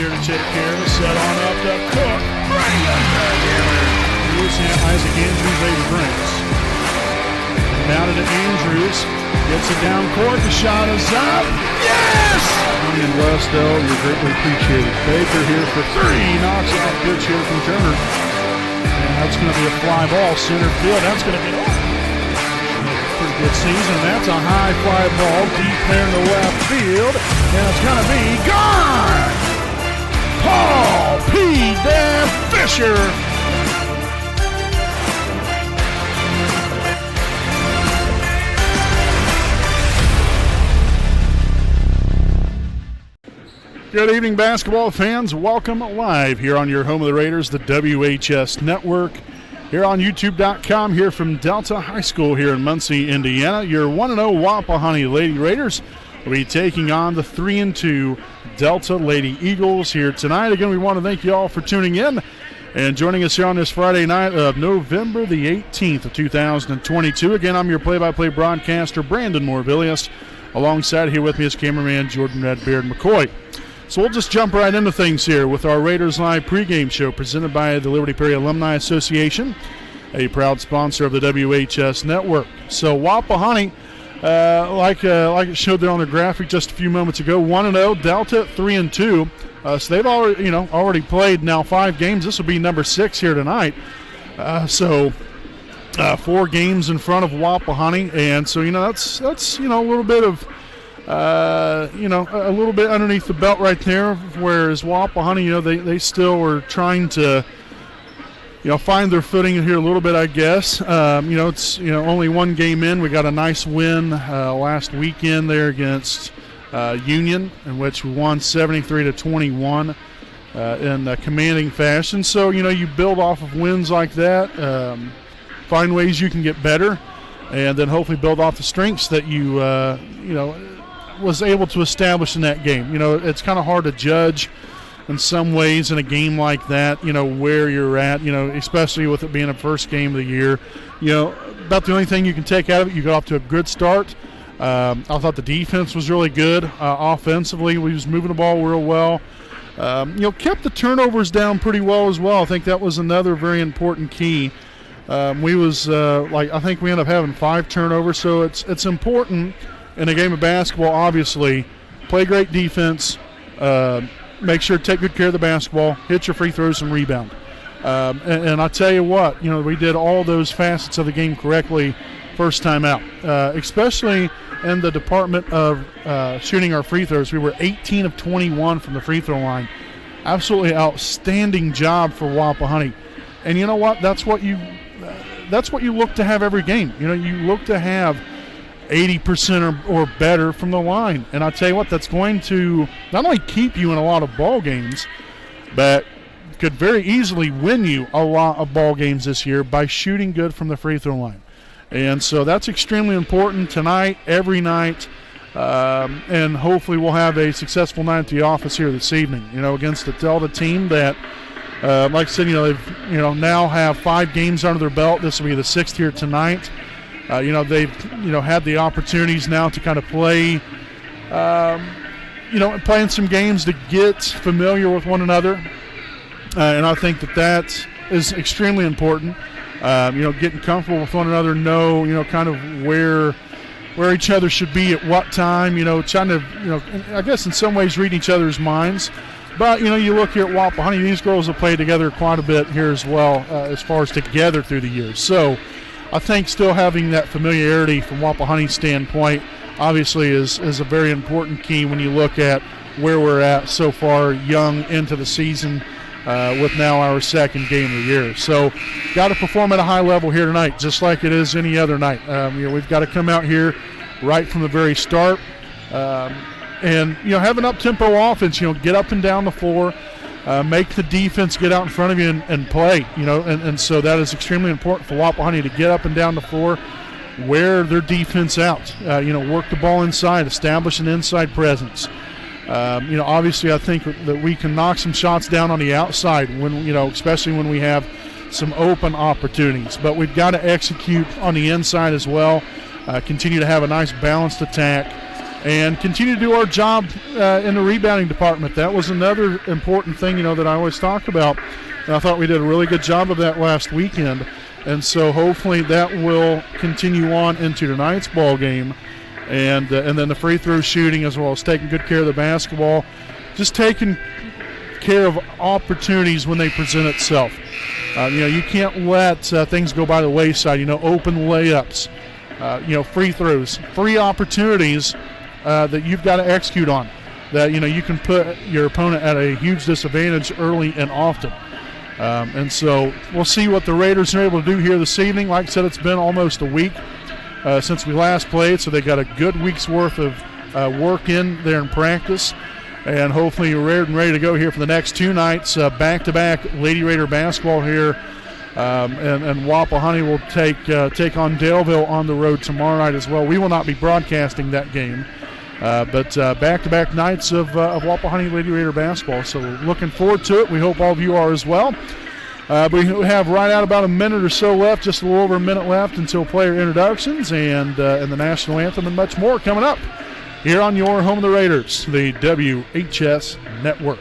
here to take care of it. Set on up to Cook. Isaac Andrews, Avery Brents. Now to Andrews. Gets it down court. The shot is up. Yes! And Westell, you're greatly appreciated. Baker here for three. Knocks out pitch here from Turner. And that's going to be a fly ball. Center field. That's going to be pretty good season. That's a high fly ball. Deep there in the left field. And it's going to be gone! Paul P. Dan Fisher. Good evening, basketball fans. Welcome live here on your home of the Raiders, the WHS Network. Here on YouTube.com, here from Delta High School here in Muncie, Indiana. Your 1-0 Wapahani Lady Raiders will be taking on the 3-2 Delta Lady Eagles here tonight. Again, we want to thank you all for tuning in and joining us here on this Friday night of November the 18th of 2022. Again, I'm your play-by-play broadcaster, Brandon Morvillius. Alongside here with me is cameraman Jordan Redbeard McCoy. So we'll just jump right into things here with our Raiders Live pregame show presented by the Liberty Perry Alumni Association, a proud sponsor of the WHS Network. So Wapahani, like it showed there on the graphic just a few moments ago, 1-0, Delta 3-2. So they've already played now 5 games. This will be number 6 here tonight. So 4 games in front of Wapahani, and so that's a little bit of. A little bit underneath the belt right there, whereas Wapahani, they still are trying to, find their footing here a little bit, I guess. It's, only 1 game in. We got a nice win last weekend there against Union, in which we won 73-21 in commanding fashion. So, you build off of wins like that, find ways you can get better, and then hopefully build off the strengths that you, was able to establish in that game. It's kind of hard to judge in some ways in a game like that, where you're at, especially with it being the first game of the year. About the only thing you can take out of it, you got off to a good start. I thought the defense was really good. Offensively, we was moving the ball real well. Kept the turnovers down pretty well as well. I think that was another very important key. I think we ended up having 5 turnovers, so it's important in a game of basketball, obviously, play great defense, make sure to take good care of the basketball, hit your free throws and rebound. And I tell you what, we did all those facets of the game correctly first time out, especially in the department of shooting our free throws. We were 18 of 21 from the free throw line. Absolutely outstanding job for Wapahani. And you know what? That's what you look to have every game. You look to have 80% or better from the line. And I'll tell you what, that's going to not only keep you in a lot of ball games, but could very easily win you a lot of ball games this year by shooting good from the free throw line. And so that's extremely important tonight, every night, and hopefully we'll have a successful night at the office here this evening, against the Delta team that, like I said, they've, now have 5 games under their belt. This will be the 6th here tonight. They've, had the opportunities now to kind of play, playing some games to get familiar with one another. And I think that is extremely important. Getting comfortable with one another, know, kind of where each other should be at what time, trying to, I guess in some ways read each other's minds. But, you look here at Wapahani, these girls have played together quite a bit here as well, as far as together through the years. So I think still having that familiarity from Wapahani's standpoint obviously is a very important key when you look at where we're at so far young into the season with now our 2nd game of the year. So got to perform at a high level here tonight, just like it is any other night. We've got to come out here right from the very start and, have an up-tempo offense, get up and down the floor, make the defense get out in front of you and play, and so that is extremely important for Wapahani to get up and down the floor, wear their defense out, work the ball inside, establish an inside presence. Obviously I think that we can knock some shots down on the outside when, especially when we have some open opportunities. But we've got to execute on the inside as well, continue to have a nice balanced attack, and continue to do our job in the rebounding department. That was another important thing, that I always talk about. And I thought we did a really good job of that last weekend. And so hopefully that will continue on into tonight's ball game. And then the free throw shooting, as well as taking good care of the basketball, just taking care of opportunities when they present itself. You can't let things go by the wayside. Open layups, free throws, free opportunities that you've got to execute on. That you can put your opponent at a huge disadvantage early and often. And so we'll see what the Raiders are able to do here this evening. Like I said, it's been almost a week since we last played, so they got a good week's worth of work in there in practice. And hopefully you're ready to go here for the next 2 nights, back-to-back Lady Raider basketball here. And Wapahani will take on Daleville on the road tomorrow night as well. We will not be broadcasting that game. But back-to-back nights of Wapahani Lady Raider basketball. So we're looking forward to it. We hope all of you are as well. We have right out about a minute or so left, just a little over a minute left until player introductions and the national anthem and much more coming up here on your home of the Raiders, the WHS Network.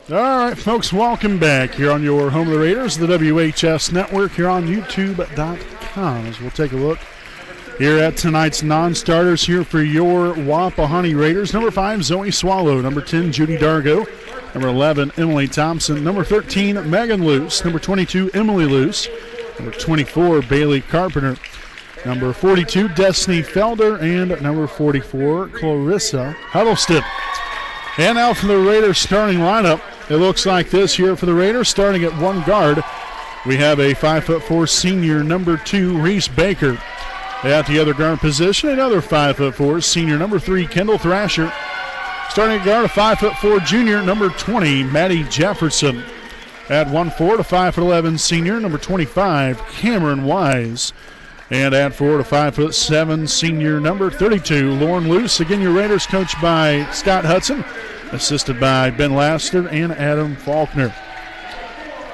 All right, folks, welcome back here on your home of the Raiders, the WHS Network, here on YouTube.com. As we'll take a look here at tonight's non-starters here for your Wapahani Raiders. Number 5, Zoe Swallow. Number 10, Judy Dargo. Number 11, Emily Thompson. Number 13, Megan Luce. Number 22, Emily Luce. Number 24, Bailey Carpenter. Number 42, Destiny Felder. And number 44, Clarissa Huddleston. And now for the Raiders starting lineup, it looks like this here for the Raiders. Starting at one guard, we have a 5'4" senior number 2, Reese Baker. At the other guard position, another 5'4" senior number 3, Kendall Thrasher. Starting at guard, a 5'4" junior number 20, Maddie Jefferson. At 1'4", a 5'11" senior number 25, Cameron Wise. And at forward, a 5'7" senior number 32, Lauren Luce. Again, your Raiders coached by Scott Hudson, assisted by Ben Laster and Adam Faulkner.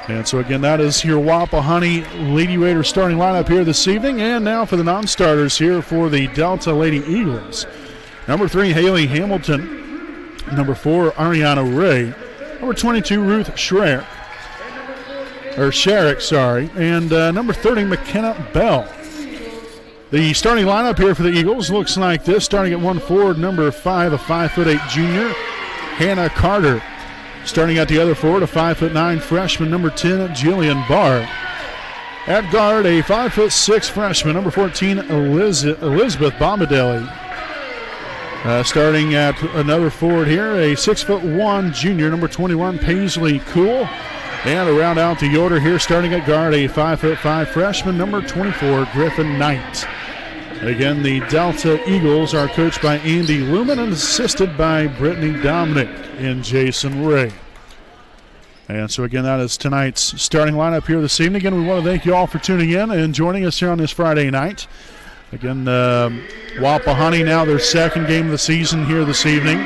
And so again, that is your Wapahani Lady Raiders starting lineup here this evening. And now for the non-starters here for the Delta Lady Eagles. Number 3, Haley Hamilton. Number 4, Ariana Ray. Number 22, Ruth Sherrick. And number 30, McKenna Bell. The starting lineup here for the Eagles looks like this. Starting at 1 forward, number 5, a 5'8" junior, Hannah Carter. Starting at the other forward, a 5'9" freshman, number 10, Jillian Barr. At guard, a 5'6" freshman, number 14, Elizabeth Bombadeli. Starting at another forward here, a 6'1" junior, number 21, Paisley Cool. And to round out the order here, starting at guard, a 5'5" freshman, number 24, Griffin Knight. Again, the Delta Eagles are coached by Andy Lumen and assisted by Brittany Dominic and Jason Ray. And so again, that is tonight's starting lineup here this evening. Again, we want to thank you all for tuning in and joining us here on this Friday night. Again, Wapahani now their second game of the season here this evening.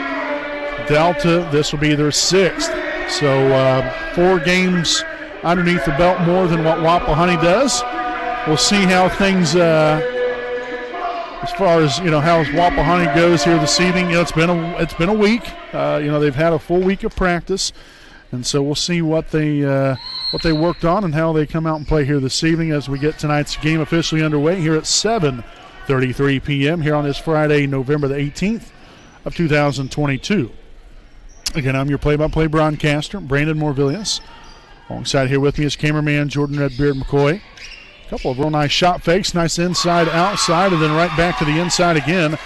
Delta, this will be their 6th. So 4 games underneath the belt more than what Wapahani does. We'll see how things, as far as how Wapahani goes here this evening. It's been a week. They've had a full week of practice, and so we'll see what they worked on and how they come out and play here this evening as we get tonight's game officially underway here at 7:33 p.m. here on this Friday, November the 18th of 2022. Again, I'm your play-by-play broadcaster, Brandon Morvillius. Alongside here with me is cameraman Jordan Redbeard McCoy. A couple of real nice shot fakes, nice inside, outside, and then right back to the inside again.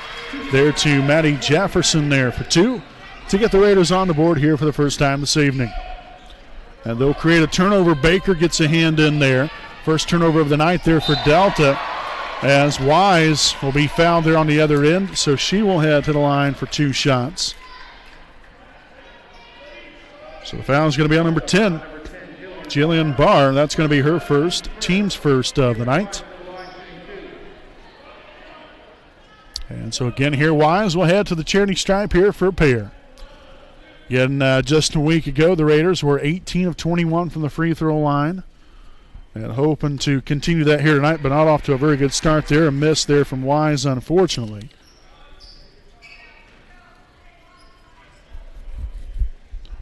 There to Maddie Jefferson there for 2 to get the Raiders on the board here for the first time this evening. And they'll create a turnover. Baker gets a hand in there. First turnover of the night there for Delta, as Wise will be fouled there on the other end, so she will head to the line for 2 shots. So the foul is going to be on number 10, Jillian Barr. That's going to be her first, team's first of the night. And so again here, Wise will head to the charity stripe here for a pair. Again, just a week ago, the Raiders were 18 of 21 from the free throw line. And hoping to continue that here tonight, but not off to a very good start there. A miss there from Wise, unfortunately.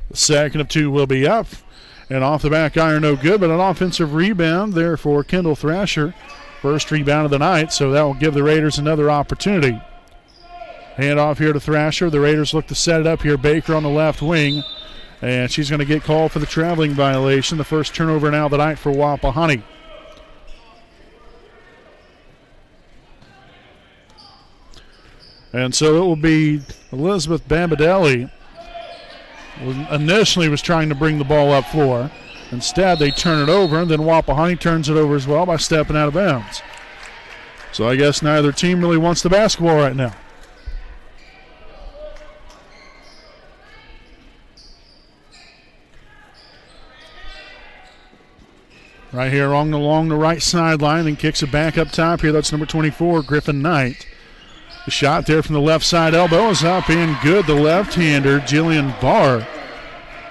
The second of 2 will be up. And off the back iron, no good, but an offensive rebound there for Kendall Thrasher. First rebound of the night, so that will give the Raiders another opportunity. Hand off here to Thrasher. The Raiders look to set it up here. Baker on the left wing. And she's going to get called for the traveling violation. The first turnover now of the night for Wapahani. And so it will be Elizabeth Bambadelli. Initially was trying to bring the ball up floor. Instead, they turn it over, and then Wapahani turns it over as well by stepping out of bounds. So I guess neither team really wants the basketball right now. Right here along the right sideline, and kicks it back up top here. That's number 24, Griffin Knight. The shot there from the left side elbow is up and good. The left-hander, Jillian Barr.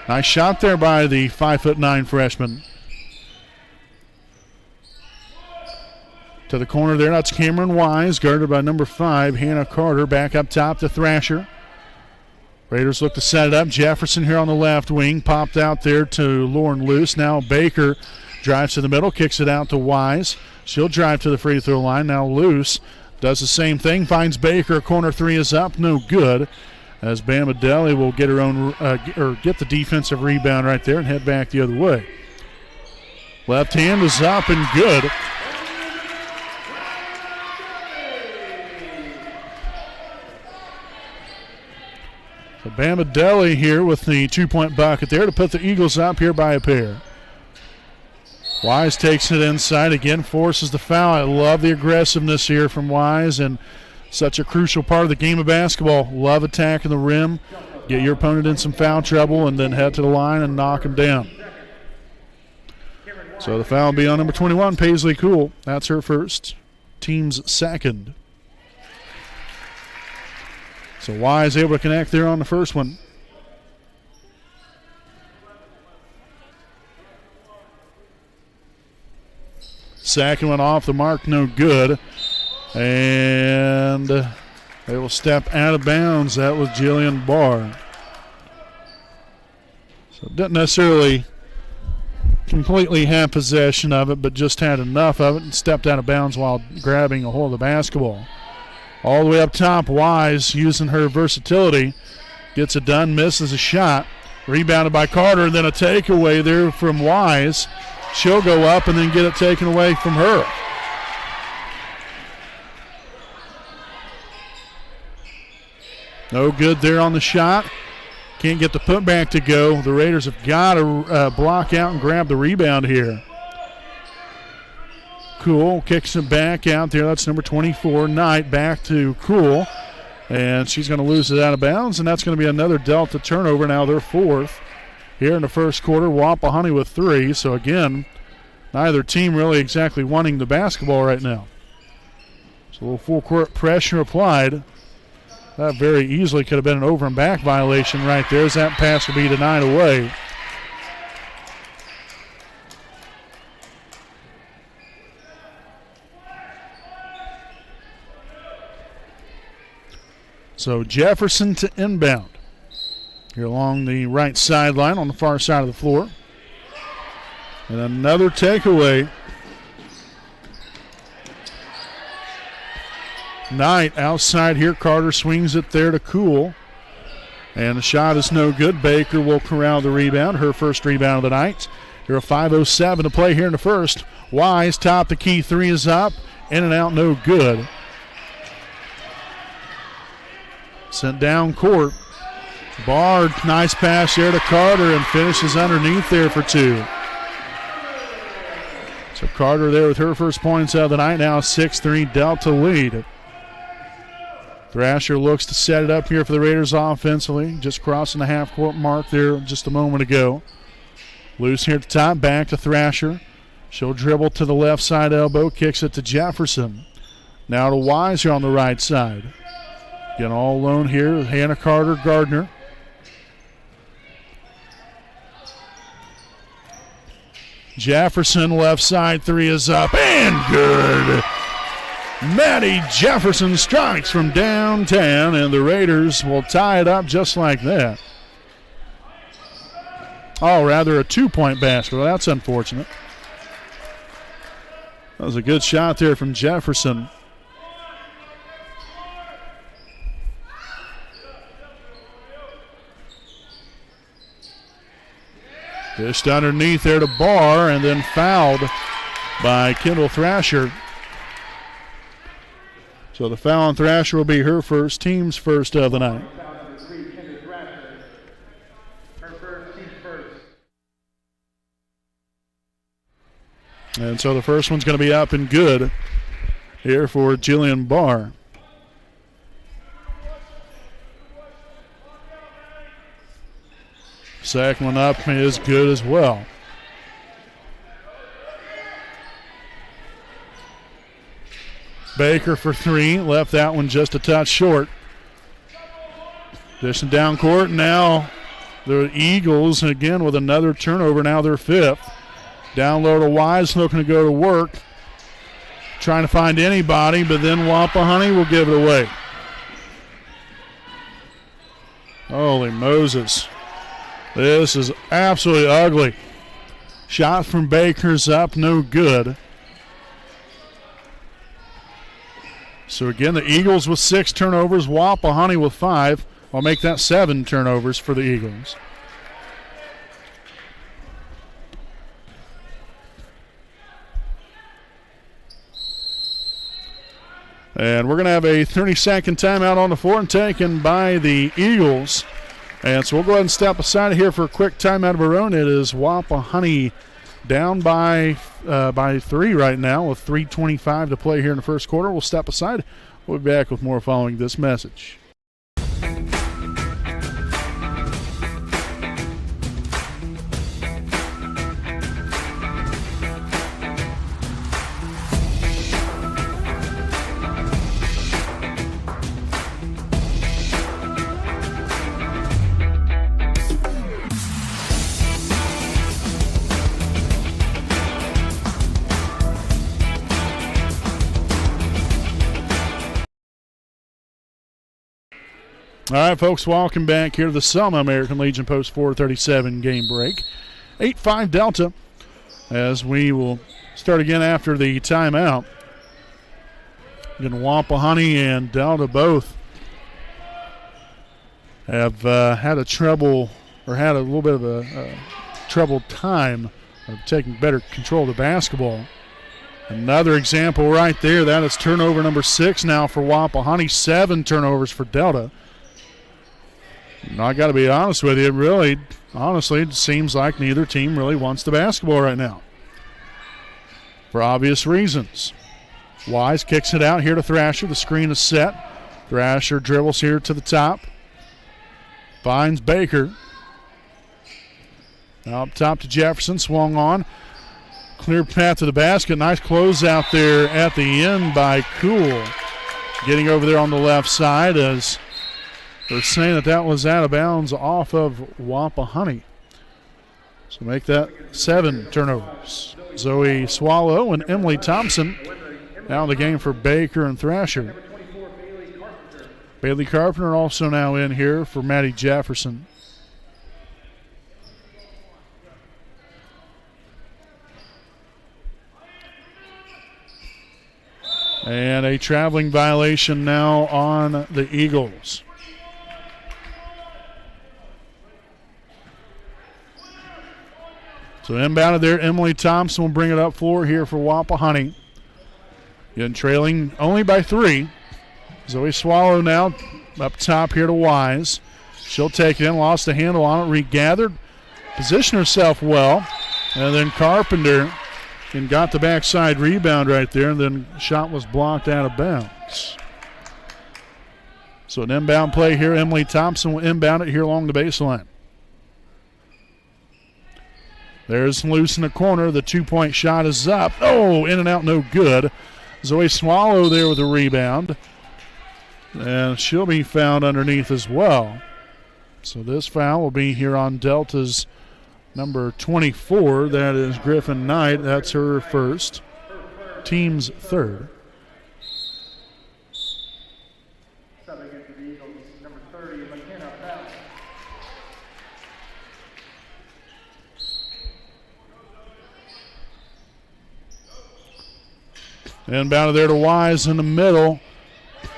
Nice shot there by the 5'9" freshman. To the corner there, that's Cameron Wise, guarded by number 5, Hannah Carter. Back up top to Thrasher. Raiders look to set it up. Jefferson here on the left wing, popped out there to Lauren Luce. Now Baker drives to the middle, kicks it out to Wise. She'll drive to the free throw line. Now Luce does the same thing, finds Baker. Corner 3 is up, no good. As Bambadelli will get her own, get the defensive rebound right there and head back the other way. Left hand is up and good. So Bamadelli here with the 2-point bucket there to put the Eagles up here by a pair. Wise takes it inside again, forces the foul. I love the aggressiveness here from Wise, and such a crucial part of the game of basketball. Love attacking the rim, get your opponent in some foul trouble, and then head to the line and knock them down. So the foul will be on number 21, Paisley Cool. That's her first, team's second. So Wise able to connect there on the first one. Second one off the mark, no good. And they will step out of bounds. That was Jillian Barr. So didn't necessarily completely have possession of it, but just had enough of it and stepped out of bounds while grabbing a hold of the basketball. All the way up top, Wise using her versatility. Gets it done, misses a shot. Rebounded by Carter, and then a takeaway there from Wise. She'll go up and then get it taken away from her. No good there on the shot. Can't get the putback to go. The Raiders have got to block out and grab the rebound here. Cool kicks it back out there. That's number 24, Knight, back to Cool. And she's going to lose it out of bounds, and that's going to be another Delta turnover. Now they're fourth here in the first quarter. Wapahani with 3. So, again, neither team really exactly wanting the basketball right now. So a little full court pressure applied. That very easily could have been an over and back violation right there, as that pass will be denied away. So Jefferson to inbound. Here along the right sideline on the far side of the floor. And another takeaway. Knight outside here. Carter swings it there to Cool. And the shot is no good. Baker will corral the rebound. Her first rebound of the night. Here a 5:07 to play here in the first. Wise top the key. 3 is up. In and out, no good. Sent down court. Bard, nice pass there to Carter and finishes underneath there for 2. So Carter there with her first points of the night. Now 6-3 Delta lead. Thrasher looks to set it up here for the Raiders offensively. Just crossing the half-court mark there just a moment ago. Loose here at the top, back to Thrasher. She'll dribble to the left side elbow, kicks it to Jefferson. Now to Wise here on the right side. Again, all alone here, Hannah Carter Gardner. Jefferson left side, 3 is up and good. Maddie Jefferson strikes from downtown, and the Raiders will tie it up just like that. Oh, rather a 2-point basket. Well, that's unfortunate. That was a good shot there from Jefferson. Dished underneath there to Barr and then fouled by Kendall Thrasher. So the foul on Thrasher will be her first, team's first of the night. And so the first one's going to be up and good here for Jillian Barr. Second one up is good as well. Baker for 3, left that one just a touch short. Dishing down court, now the Eagles again with another turnover, now they're 5th. Down low to Wise, looking to go to work. Trying to find anybody, but then Wapahani will give it away. Holy Moses. This is absolutely ugly. Shot from Baker's up, no good. So again, the Eagles with 6 turnovers, Wapahani with 5. I'll make that 7 turnovers for the Eagles. And we're going to have a 30-second timeout on the floor and taken by the Eagles. And so we'll go ahead and step aside here for a quick timeout of our own. It is Wapahani down by 3 right now with 3:25 to play here in the first quarter. We'll step aside. We'll be back with more following this message. All right, folks, welcome back here to the Selma American Legion Post 437 game break. 8-5 Delta as we will start again after the timeout. Again, Wapahani and Delta both have had a little bit of a troubled time of taking better control of the basketball. Another example right there. That is turnover number 6 now for Wapahani. 7 turnovers for Delta. I got to be honest with you, honestly, it seems like neither team really wants the basketball right now for obvious reasons. Wise kicks it out here to Thrasher. The screen is set. Thrasher dribbles here to the top. Finds Baker. Now up top to Jefferson. Swung on. Clear path to the basket. Nice close out there at the end by Cool. Getting over there on the left side as they're saying that was out of bounds off of Wapahani. So make that 7 turnovers. Zoe Swallow and Emily Thompson now in the game for Baker and Thrasher. Bailey Carpenter also now in here for Maddie Jefferson. And a traveling violation now on the Eagles. So inbounded there, Emily Thompson will bring it up floor here for Wapahani. Again, trailing only by 3. Zoe Swallow now up top here to Wise. She'll take it in, lost the handle on it, regathered, positioned herself well, and then Carpenter and got the backside rebound right there, and then shot was blocked out of bounds. So an inbound play here. Emily Thompson will inbound it here along the baseline. There's loose in the corner. The 2-point shot is up. Oh, in and out, no good. Zoe Swallow there with a rebound. And she'll be fouled underneath as well. So this foul will be here on Delta's number 24. That is Griffin Knight. That's her first. Team's third. Inbound there to Wise in the middle.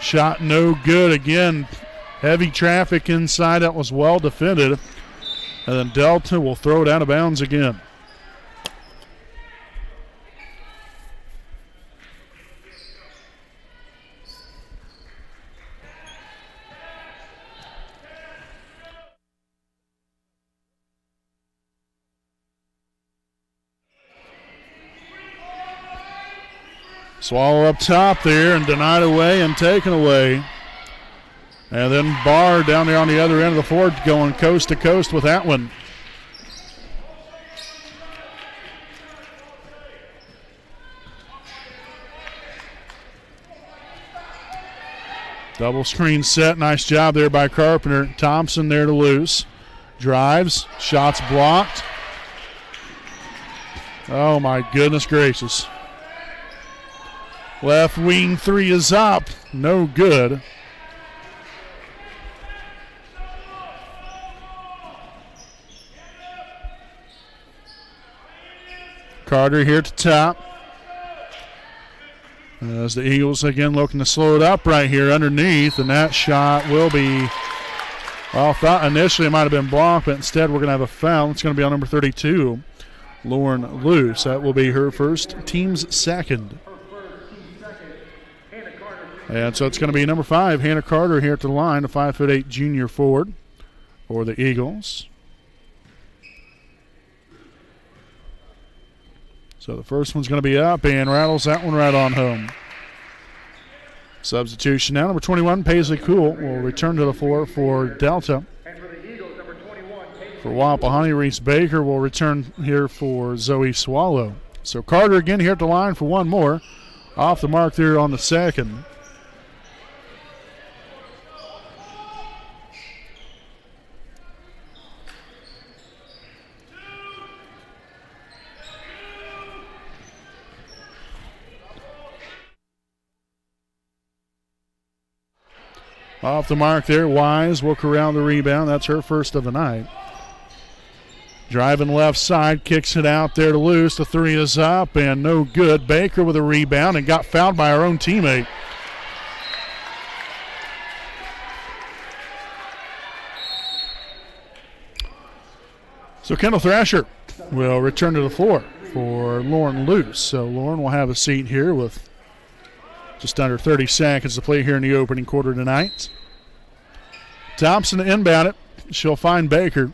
Shot no good. Again, heavy traffic inside. That was well defended. And then Delta will throw it out of bounds again. Swallow up top there and denied away and taken away. And then Barr down there on the other end of the floor going coast to coast with that one. Double screen set. Nice job there by Carpenter. Thompson there to loose. Drives. Shots blocked. Oh, my goodness gracious. Left wing 3 is up. No good. Carter here to top. As the Eagles again looking to slow it up right here underneath, and that shot will be, well, I thought initially it might have been blocked, but instead we're going to have a foul. It's going to be on number 32, Lauren Luce. That will be her first, team's second. And so it's going to be number 5, Hannah Carter here at the line, a 5'8" junior forward. for the Eagles. So the first one's going to be up and rattles that one right on home. Substitution now. Number 21, Paisley Cool, will return to the floor for Delta. For Wapahani, Reese Baker will return here for Zoe Swallow. So Carter again here at the line for one more. Off the mark there on the second. Off the mark there, Wise will corral the rebound. That's her first of the night. Driving left side, kicks it out there to Luce. The three is up and no good. Baker with a rebound and got fouled by our own teammate. So Kendall Thrasher will return to the floor for Lauren Luce. So Lauren will have a seat here with just under 30 seconds to play here in the opening quarter tonight. Thompson to inbound it. She'll find Baker.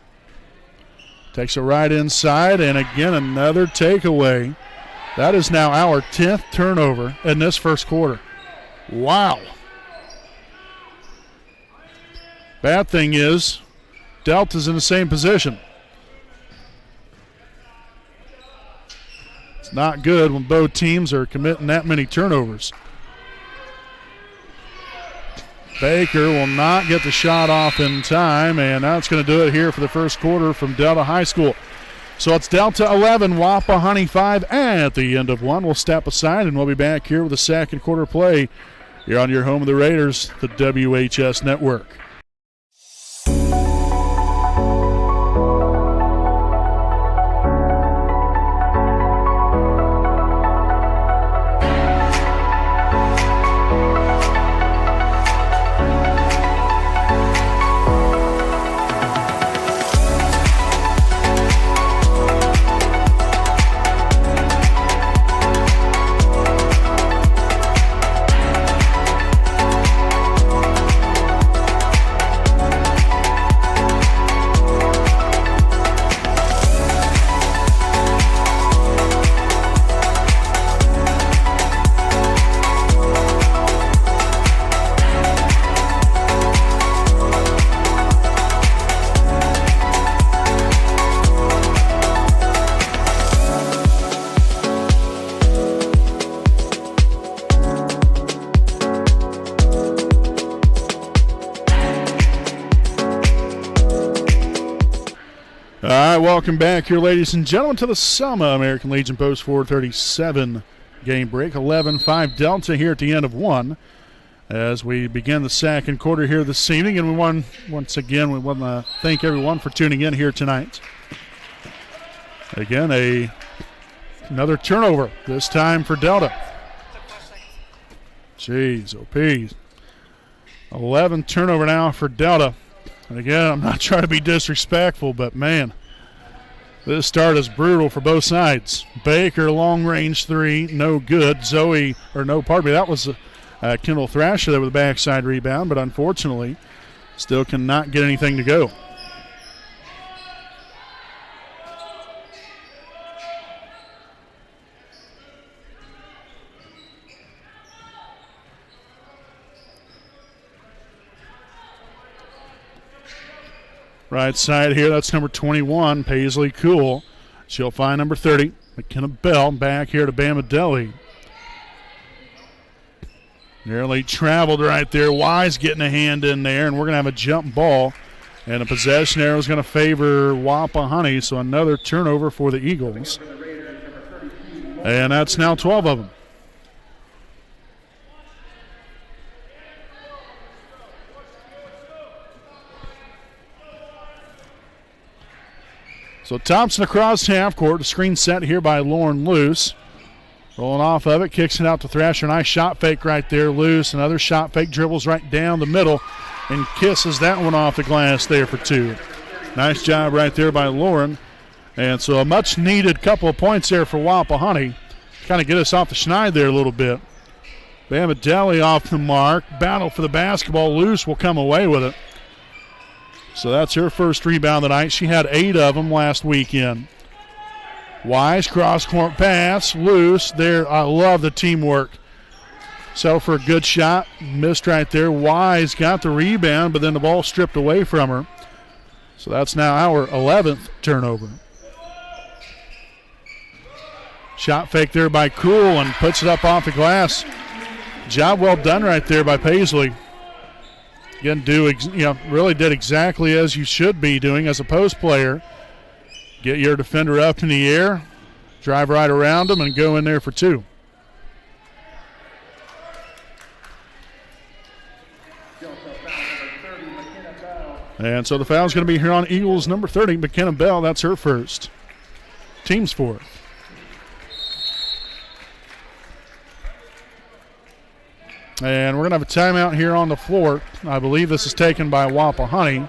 Takes it right inside, and again another takeaway. That is now our 10th turnover in this first quarter. Wow. Bad thing is, Delta's in the same position. It's not good when both teams are committing that many turnovers. Baker will not get the shot off in time, and that's going to do it here for the first quarter from Delta High School. So it's Delta 11, Wapahani 5 at the end of one. We'll step aside, and we'll be back here with the second quarter play. You're on your home of the Raiders, the WHS Network. Welcome back here, ladies and gentlemen, to the Selma American Legion Post 437 game break. 11-5 Delta here at the end of one as we begin the second quarter here this evening. And we want to thank everyone for tuning in here tonight. Again, another turnover, this time for Delta. Jeez, OP. 11 turnover now for Delta. And again, I'm not trying to be disrespectful, but man, this start is brutal for both sides. Baker, long-range three, no good. That was Kendall Thrasher there with a backside rebound, but unfortunately still cannot get anything to go. Right side here, that's number 21, Paisley Cool. She'll find number 30, McKenna Bell, back here to Bama Deli. Nearly traveled right there. Wise getting a hand in there, and we're going to have a jump ball. And a possession arrow is going to favor Wapahani, so another turnover for the Eagles. And that's now 12 of them. So Thompson across half court. The screen set here by Lauren Luce. Rolling off of it, kicks it out to Thrasher. Nice shot fake right there, Luce. Another shot fake, dribbles right down the middle and kisses that one off the glass there for two. Nice job right there by Lauren. And so a much needed couple of points there for Wapahani. Kind of get us off the schneid there a little bit. Bama Deli off the mark. Battle for the basketball. Luce will come away with it. So that's her first rebound tonight. She had 8 of them last weekend. Wise cross-court pass, loose. There, I love the teamwork. Settled for a good shot, missed right there. Wise got the rebound, but then the ball stripped away from her. So that's now our 11th turnover. Shot fake there by Cool and puts it up off the glass. Job well done right there by Paisley. Again, really did exactly as you should be doing as a post player. Get your defender up in the air, drive right around him, and go in there for 2. And so the foul is going to be here on Eagles number 30, McKenna Bell. That's her first. Team's fourth. And we're going to have a timeout here on the floor. I believe this is taken by Wapahani.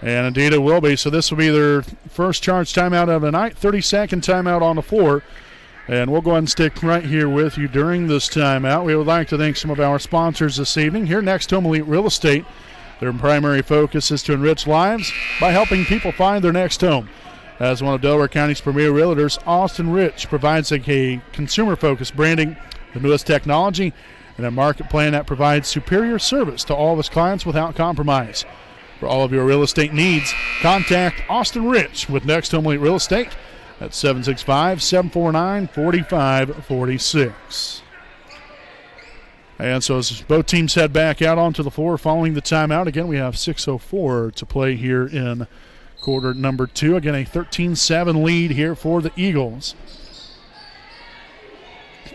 And indeed it will be. So this will be their first charge timeout of the night. 30-second timeout on the floor. And we'll go ahead and stick right here with you during this timeout. We would like to thank some of our sponsors this evening. Here next, Home Elite Real Estate. Their primary focus is to enrich lives by helping people find their next home. As one of Delaware County's premier realtors, Austin Rich provides a consumer-focused branding, the newest technology, and a market plan that provides superior service to all of his clients without compromise. For all of your real estate needs, contact Austin Rich with Next Home Elite Real Estate at 765-749-4546. And so as both teams head back out onto the floor following the timeout, again, we have 6:04 to play here in quarter number 2. Again, a 13-7 lead here for the Eagles.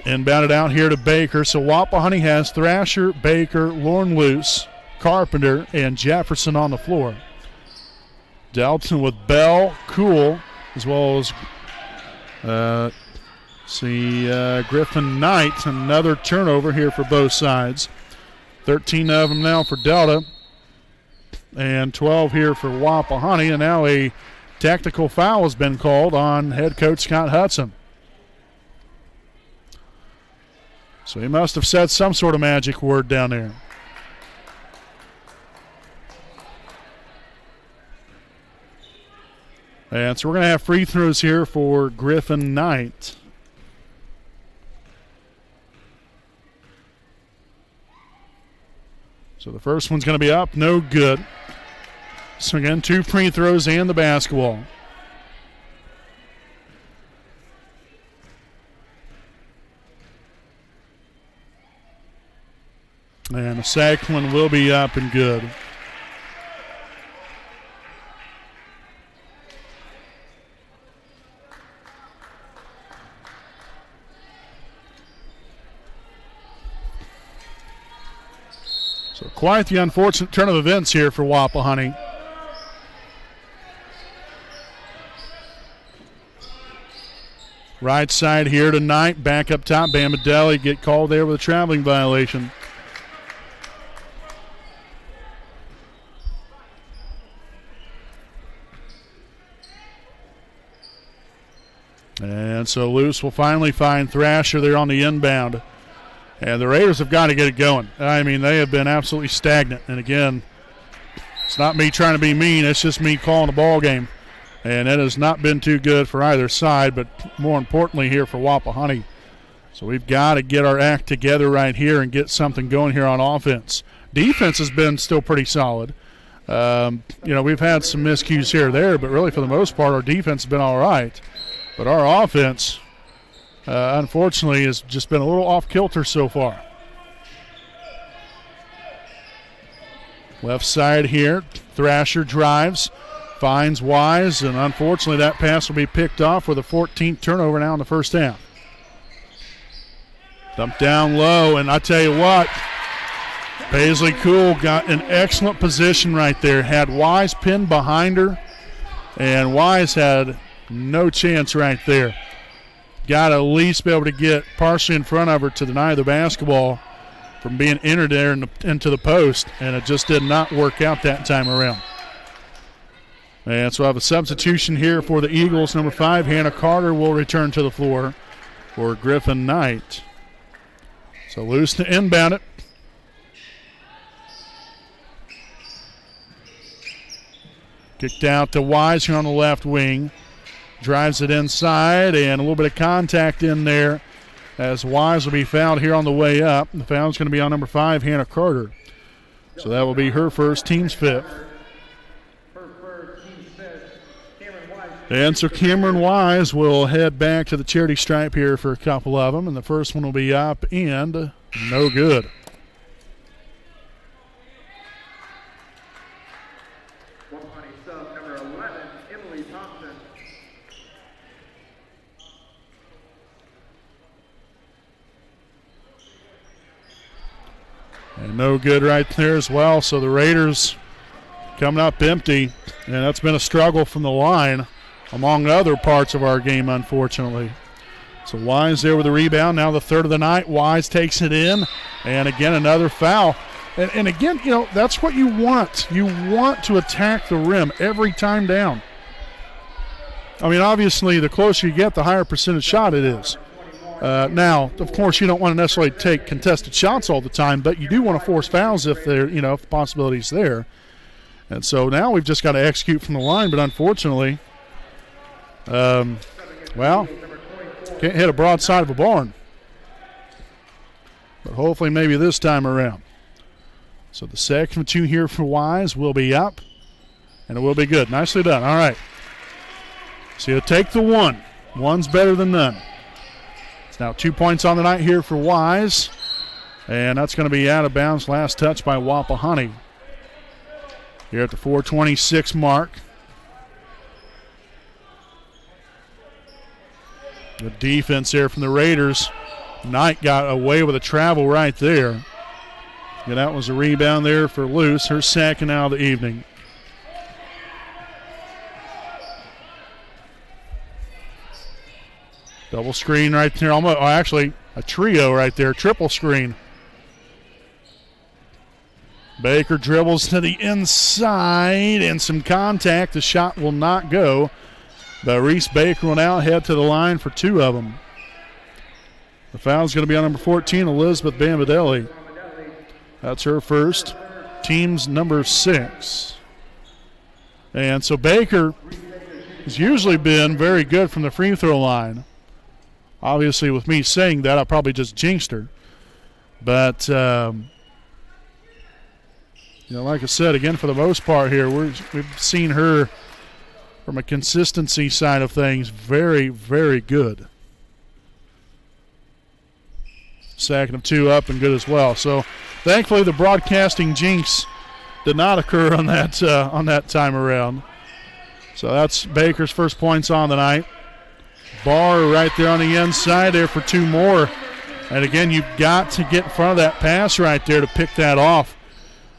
Inbounded out here to Baker. So Wapahani has Thrasher, Baker, Lauren Luce, Carpenter, and Jefferson on the floor. Dalton with Bell, Cool, as well as Griffin Knight. Another turnover here for both sides. 13 of them now for Delta, and 12 here for Wapahani. And now a tactical foul has been called on head coach Scott Hudson. So he must have said some sort of magic word down there. And so we're going to have free throws here for Griffin Knight. So the first one's going to be up, no good. So again, 2 free throws and the basketball. And the second one will be up and good. So quite the unfortunate turn of events here for Wapahani. Right side here tonight, back up top. Bamadelli get called there with a traveling violation. And so Luce will finally find Thrasher there on the inbound. And the Raiders have got to get it going. I mean, they have been absolutely stagnant. And again, it's not me trying to be mean. It's just me calling the ball game. And it has not been too good for either side, but more importantly here for Wapahani. So we've got to get our act together right here and get something going here on offense. Defense has been still pretty solid. We've had some miscues here or there, but really for the most part our defense has been all right. But our offense, unfortunately, has just been a little off-kilter so far. Left side here, Thrasher drives, finds Wise, and unfortunately that pass will be picked off with a 14th turnover now in the first half. Dumped down low, and I tell you what, Paisley Cool got an excellent position right there. Had Wise pinned behind her, and Wise had no chance right there. Got to at least be able to get partially in front of her to deny the basketball from being entered there into the post, and it just did not work out that time around. And so I have a substitution here for the Eagles. Number 5, Hannah Carter, will return to the floor for Griffin Knight. So Luce to inbound it. Kicked out to Wise here on the left wing. Drives it inside, and a little bit of contact in there as Wise will be fouled here on the way up. The foul's going to be on number 5, Hannah Carter. So that will be her first, team's 5th. And so Cameron Wise will head back to the charity stripe here for a couple of them, and the first one will be up and no good. Wapahani sub number 11, Emily Thompson. And no good right there as well. So the Raiders coming up empty, and that's been a struggle from the line among other parts of our game, unfortunately. So Wise there with the rebound. Now the third of the night. Wise takes it in, and again another foul. And again, you know, that's what you want. You want to attack the rim every time down. I mean, obviously, the closer you get, the higher percentage shot it is. Now, of course, you don't want to necessarily take contested shots all the time, but you do want to force fouls if there, you know, if the possibility's there. And so now we've just got to execute from the line, but unfortunately, well, can't hit a broadside of a barn. But hopefully maybe this time around. So the second 2 here for Wise will be up, and it will be good. Nicely done. All right. So you take the one. One's better than none. It's now 2 points on the night here for Wise, and that's going to be out of bounds. Last touch by Wapahani. Here at the 4:26 mark. The defense there from the Raiders. Knight got away with a travel right there. And that was a rebound there for Luce, her second out of the evening. Double screen right there. Almost, actually, a trio right there. Triple screen. Baker dribbles to the inside and some contact. The shot will not go. But Reese Baker will now head to the line for 2 of them. The foul's going to be on number 14, Elizabeth Bambadelli. That's her first. Team's number 6. And so Baker has usually been very good from the free throw line. Obviously, with me saying that, I probably just jinxed her. But, you know, like I said, again, for the most part here, we've seen her from a consistency side of things very, very good. Second of 2 up and good as well. So, thankfully, the broadcasting jinx did not occur on that time around. So that's Baker's first points on the night. Barr right there on the inside there for 2 more. And again, you've got to get in front of that pass right there to pick that off.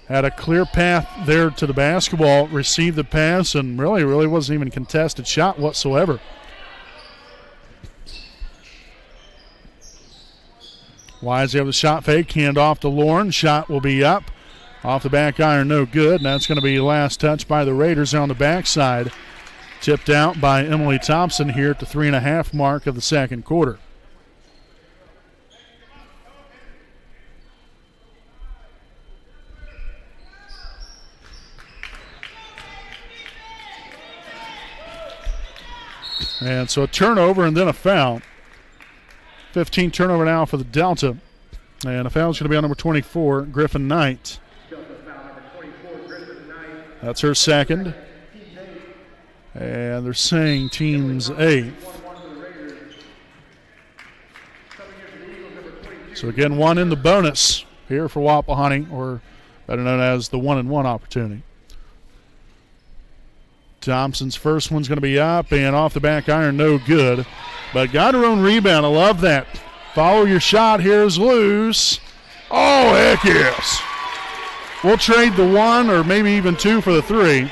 Had a clear path there to the basketball, received the pass, and really wasn't even a contested shot whatsoever. Wise have the shot fake, hand off to Lauren. Shot will be up. Off the back iron, no good. And that's going to be last touch by the Raiders on the backside. Tipped out by Emily Thompson here at the 3.5 mark of the second quarter. And so a turnover and then a foul. 15 turnover now for the Delta. And a foul is going to be on number 24, Griffin Knight. That's her second. And they're saying team's 8th. So again, 1 in the bonus here for Wapahani, or better known as the 1-and-1 opportunity. Thompson's first one's going to be up and off the back iron, no good. But got her own rebound. I love that. Follow your shot. Here's loose. Oh, heck yes. We'll trade the 1 or maybe even 2 for the 3.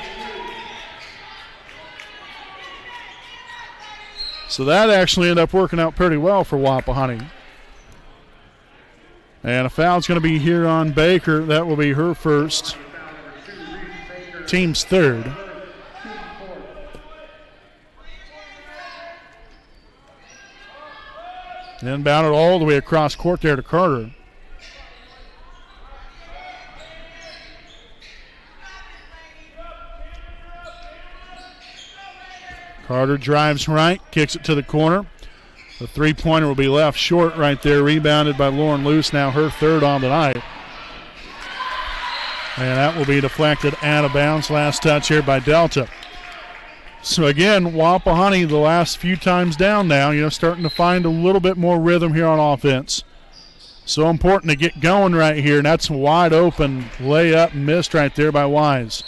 So that actually ended up working out pretty well for Wapahani. And a foul's going to be here on Baker. That will be her first. Team's 3rd. Inbounded all the way across court there to Carter. Carter drives right, kicks it to the corner. The three-pointer will be left short right there, rebounded by Lauren Luce, now her third on the night. And that will be deflected out of bounds. Last touch here by Delta. So again, Wapahani the last few times down now, starting to find a little bit more rhythm here on offense. So important to get going right here, and that's a wide open layup missed right there by Wise.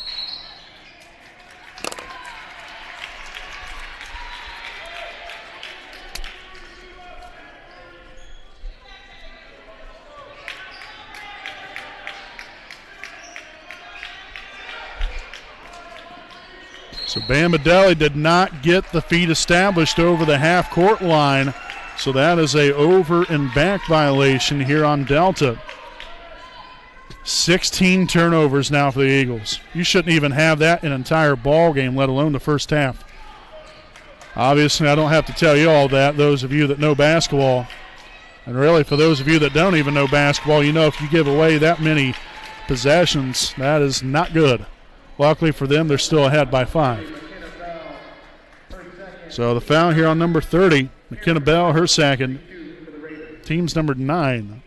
So Bambadeli did not get the feet established over the half-court line. So that is a over and back violation here on Delta. 16 turnovers now for the Eagles. You shouldn't even have that in an entire ball game, let alone the first half. Obviously, I don't have to tell you all that, those of you that know basketball. And really, for those of you that don't even know basketball, if you give away that many possessions, that is not good. Luckily for them, they're still ahead by 5. So the foul here on number 30, McKenna Bell, her second. Team's number 9.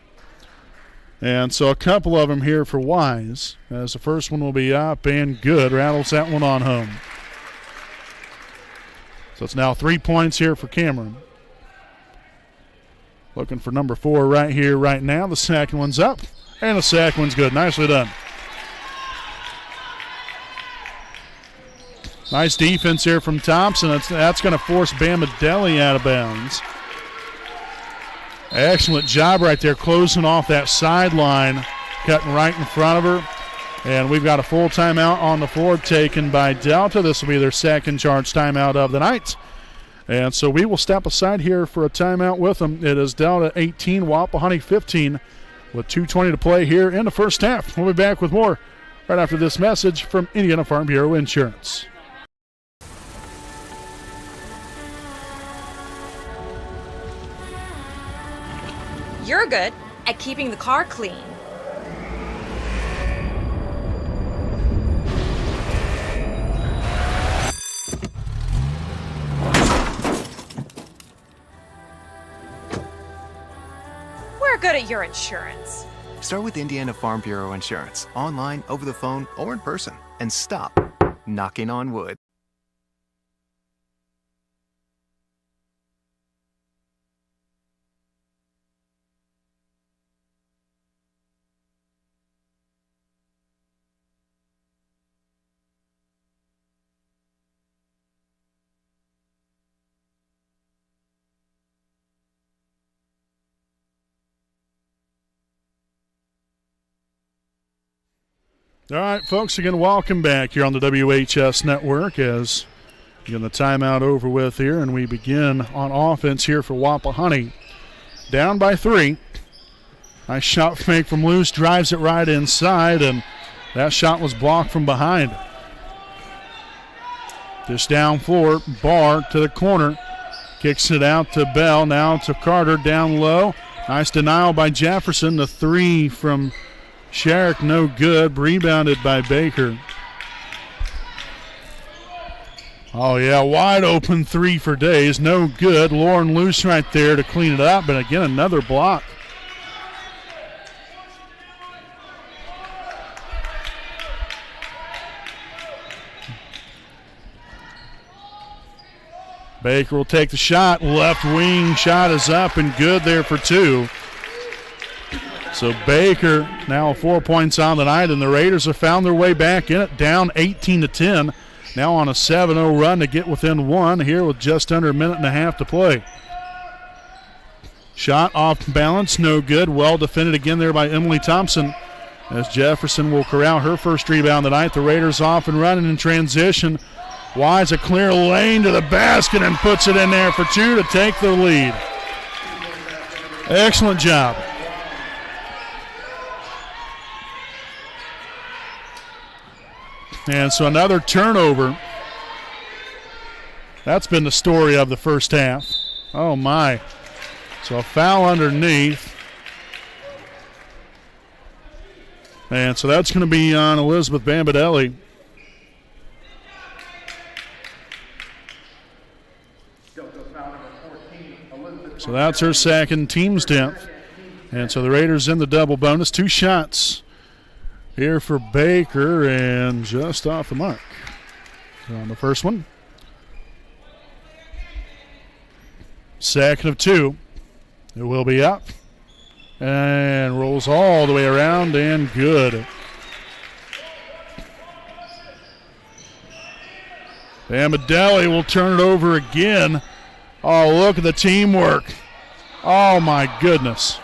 And so a couple of them here for Wise, as the first one will be up and good. Rattles that one on home. So it's now 3 points here for Cameron. Looking for number 4 right here, right now. The second one's up, and the second one's good. Nicely done. Nice defense here from Thompson. That's going to force Bambadeli out of bounds. Excellent job right there, closing off that sideline, cutting right in front of her. And we've got a full timeout on the floor taken by Delta. This will be their second charge timeout of the night. And so we will step aside here for a timeout with them. It is Delta 18, Wapahani 15, with 2:20 to play here in the first half. We'll be back with more right after this message from Indiana Farm Bureau Insurance. You're good at keeping the car clean. We're good at your insurance. Start with Indiana Farm Bureau Insurance, online, over the phone, or in person, and stop knocking on wood. All right, folks, again, welcome back here on the WHS Network as we get the timeout over with here, and we begin on offense here for Wapahani. Down by 3. Nice shot fake from Luce, drives it right inside, and that shot was blocked from behind. Just down floor, Barr to the corner, kicks it out to Bell, now to Carter down low. Nice denial by Jefferson. The 3 from Sherrick, no good. Rebounded by Baker. Oh, yeah, wide open 3 for Days. No good. Lauren Luce right there to clean it up. But again, another block. Baker will take the shot. Left wing shot is up and good there for 2. So Baker now 4 points on the night, and the Raiders have found their way back in it, down 18-10. Now on a 7-0 run to get within 1 here with just under a minute and a half to play. Shot off balance, no good. Well defended again there by Emily Thompson, as Jefferson will corral her first rebound tonight. The Raiders off and running in transition. Wise a clear lane to the basket and puts it in there for 2 to take the lead. Excellent job. And so another turnover. That's been the story of the first half. Oh, my. So a foul underneath. And so that's going to be on Elizabeth Bambadeli. Delta foul number 14, Elizabeth. So that's her second, team's 10th. And so the Raiders in the double bonus. 2 shots here for Baker and just off the mark on the first one. Second of 2. It will be up and rolls all the way around and good. Bamadelli will turn it over again. Oh, look at the teamwork. Oh, my goodness.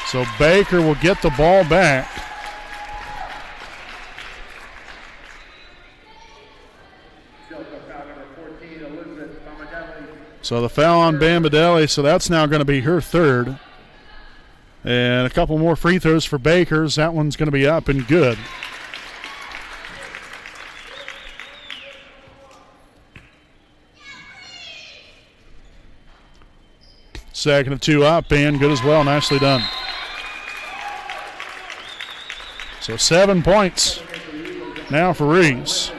So Baker will get the ball back. So the foul on Bamadelli, so that's now going to be her third. And a couple more free throws for Bakers. That one's going to be up and good. Second of 2 up and good as well. Nicely done. So 7 points now for Reese.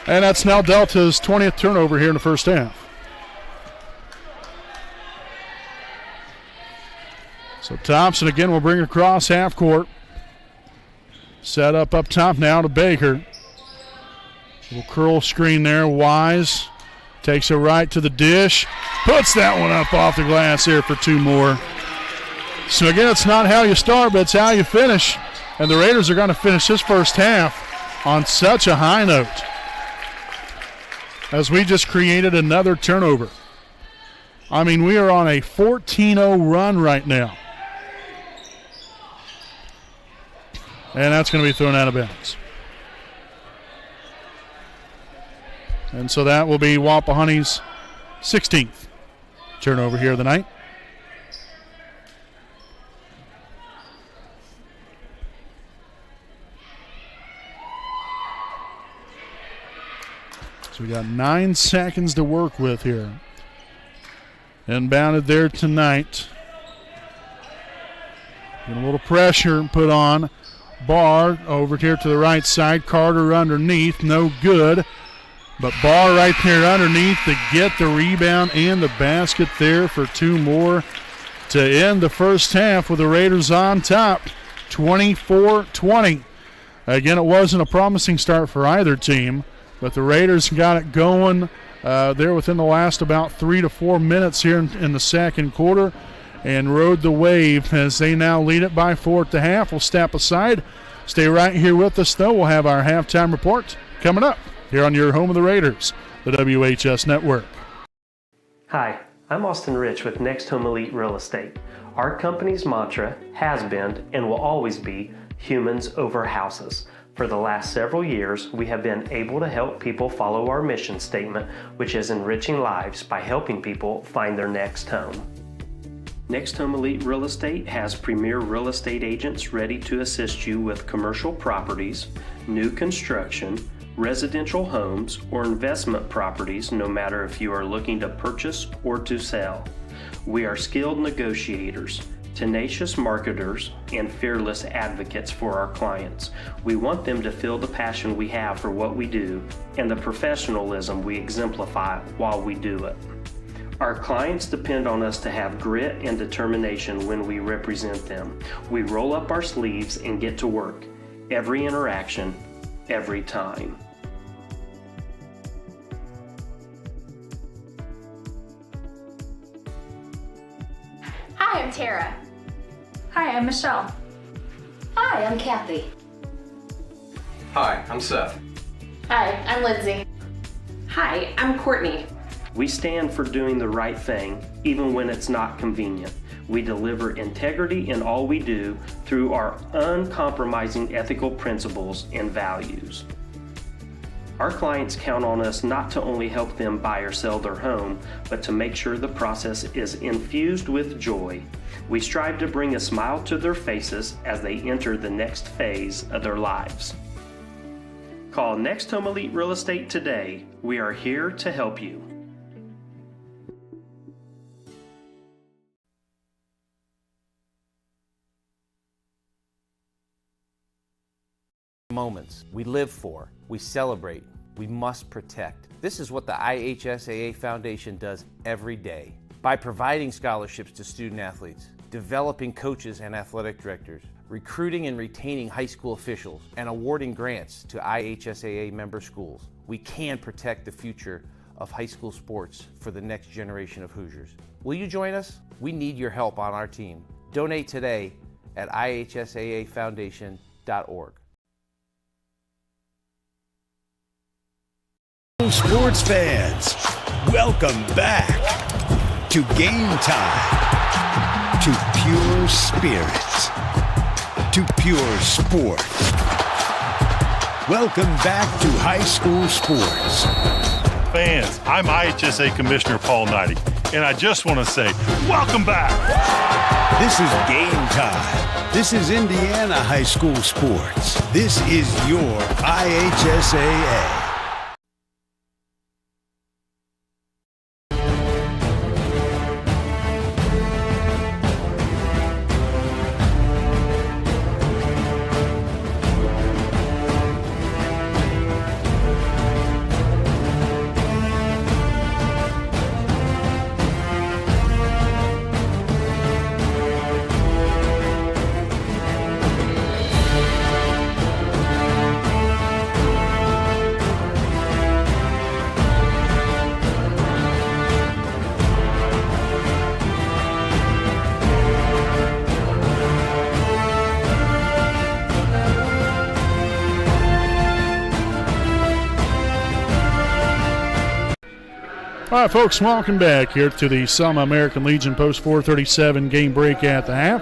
And that's now Delta's 20th turnover here in the first half. So Thompson again will bring it across half court. Set up top now to Baker. Little curl screen there. Wise takes it right to the dish. Puts that one up off the glass here for 2 more. So again, it's not how you start, but it's how you finish. And the Raiders are going to finish this first half on such a high note, as we just created another turnover. I mean, we are on a 14-0 run right now. And that's going to be thrown out of bounds. And so that will be Wapahani's 16th turnover here of the night. So we got 9 seconds to work with here. Inbounded there tonight. Getting a little pressure put on. Barr over here to the right side. Carter underneath. No good. But Barr right there underneath to get the rebound and the basket there for 2 more to end the first half with the Raiders on top. 24-20. Again, it wasn't a promising start for either team, but the Raiders got it going there within the last about 3 to 4 minutes here in the second quarter and rode the wave as they now lead it by 4 at the half. We'll step aside. Stay right here with us, though. We'll have our halftime report coming up here on your home of the Raiders, the WHS Network. Hi, I'm Austin Rich with Next Home Elite Real Estate. Our company's mantra has been and will always be humans over houses. For the last several years, we have been able to help people follow our mission statement, which is enriching lives by helping people find their next home. Next Home Elite Real Estate has premier real estate agents ready to assist you with commercial properties, new construction, residential homes, or investment properties, no matter if you are looking to purchase or to sell. We are skilled negotiators, tenacious marketers, and fearless advocates for our clients. We want them to feel the passion we have for what we do and the professionalism we exemplify while we do it. Our clients depend on us to have grit and determination when we represent them. We roll up our sleeves and get to work. Every interaction, every time. Hi, I'm Tara. Hi, I'm Michelle. Hi, I'm Kathy. Hi, I'm Seth. Hi, I'm Lindsay. Hi, I'm Courtney. We stand for doing the right thing, even when it's not convenient. We deliver integrity in all we do through our uncompromising ethical principles and values. Our clients count on us not to only help them buy or sell their home, but to make sure the process is infused with joy. We strive to bring a smile to their faces as they enter the next phase of their lives. Call Next Home Elite Real Estate today. We are here to help you. moments. We live for, we celebrate, we must protect. This is what the IHSAA Foundation does every day. By providing scholarships to student athletes, developing coaches and athletic directors, recruiting and retaining high school officials, and awarding grants to IHSAA member schools, we can protect the future of high school sports for the next generation of Hoosiers. Will you join us? We need your help on our team. Donate today at ihsaafoundation.org. Sports fans, welcome back to Game Time, to pure spirit, to pure sport. Welcome back to high school sports. Fans, I'm IHSA Commissioner Paul Knighty, and I just want to say, welcome back. This is Game Time. This is Indiana high school sports. This is your IHSAA. All right, folks, welcome back here to the Selma American Legion Post 437 game break at the half.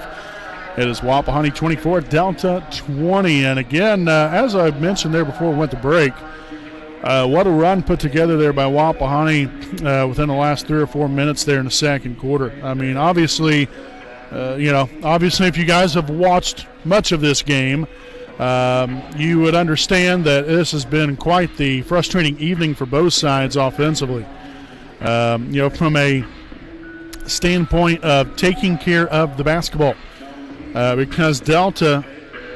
It is Wapahani 24, Delta 20. And again, as I mentioned there before we went to break, what a run put together there by Wapahani within the last 3 or 4 minutes there in the second quarter. I mean, obviously, if you guys have watched much of this game, you would understand that this has been quite the frustrating evening for both sides offensively. From a standpoint of taking care of the basketball, because Delta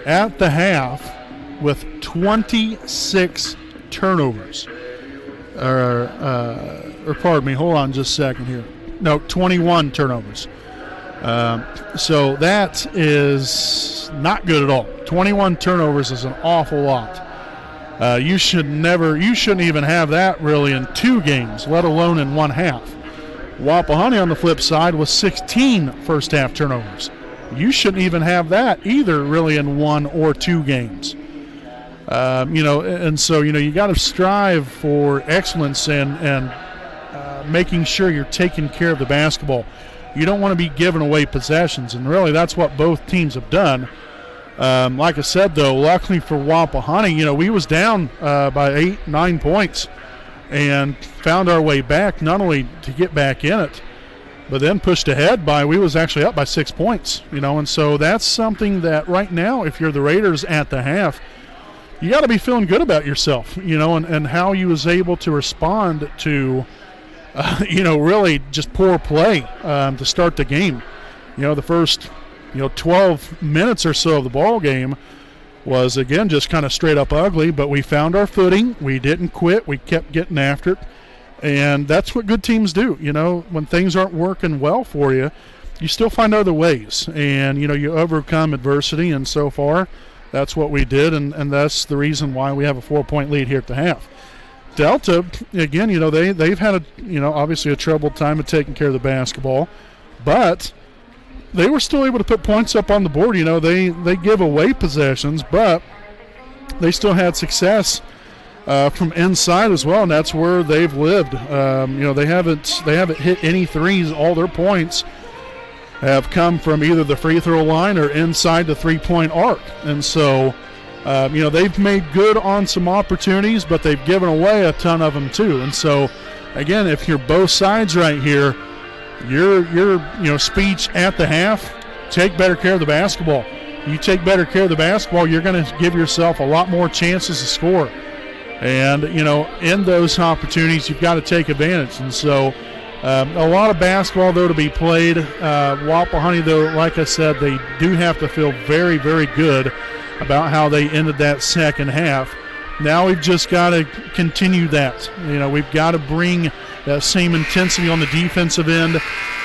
at the half with 26 turnovers, or pardon me, hold on just a second here. No, 21 turnovers. So that is not good at all. 21 turnovers is an awful lot. You shouldn't even have that really in 2 games, let alone in one half. Wapahani on the flip side was 16 first half turnovers. You shouldn't even have that either really in 1 or 2 games. And so you got to strive for excellence and making sure you're taking care of the basketball. You don't want to be giving away possessions, and really that's what both teams have done. Like I said, though, luckily for Wapahani, we was down by 8-9 points and found our way back, not only to get back in it, but then pushed ahead we was actually up by 6 points, and so that's something that right now, if you're the Raiders at the half, you got to be feeling good about yourself, and how you was able to respond to, really just poor play to start the game. The first 12 minutes or so of the ball game was, again, just kind of straight up ugly, but we found our footing. We didn't quit. We kept getting after it, and that's what good teams do. When things aren't working well for you, you still find other ways, and, you overcome adversity, and so far that's what we did, and that's the reason why we have a 4-point lead here at the half. Delta, again, they've had obviously a troubled time of taking care of the basketball, but they were still able to put points up on the board. They give away possessions, but they still had success from inside as well, and that's where they've lived. They haven't hit any threes. All their points have come from either the free throw line or inside the 3-point arc, and so they've made good on some opportunities, but they've given away a ton of them too. And so, again, if you're both sides right here, your speech at the half, take better care of the basketball. You take better care of the basketball, you're going to give yourself a lot more chances to score. And, in those opportunities, you've got to take advantage. And so a lot of basketball, though, to be played. Wapahani, though, like I said, they do have to feel very, very good about how they ended that second half. Now we've just got to continue that. We've got to bring that same intensity on the defensive end.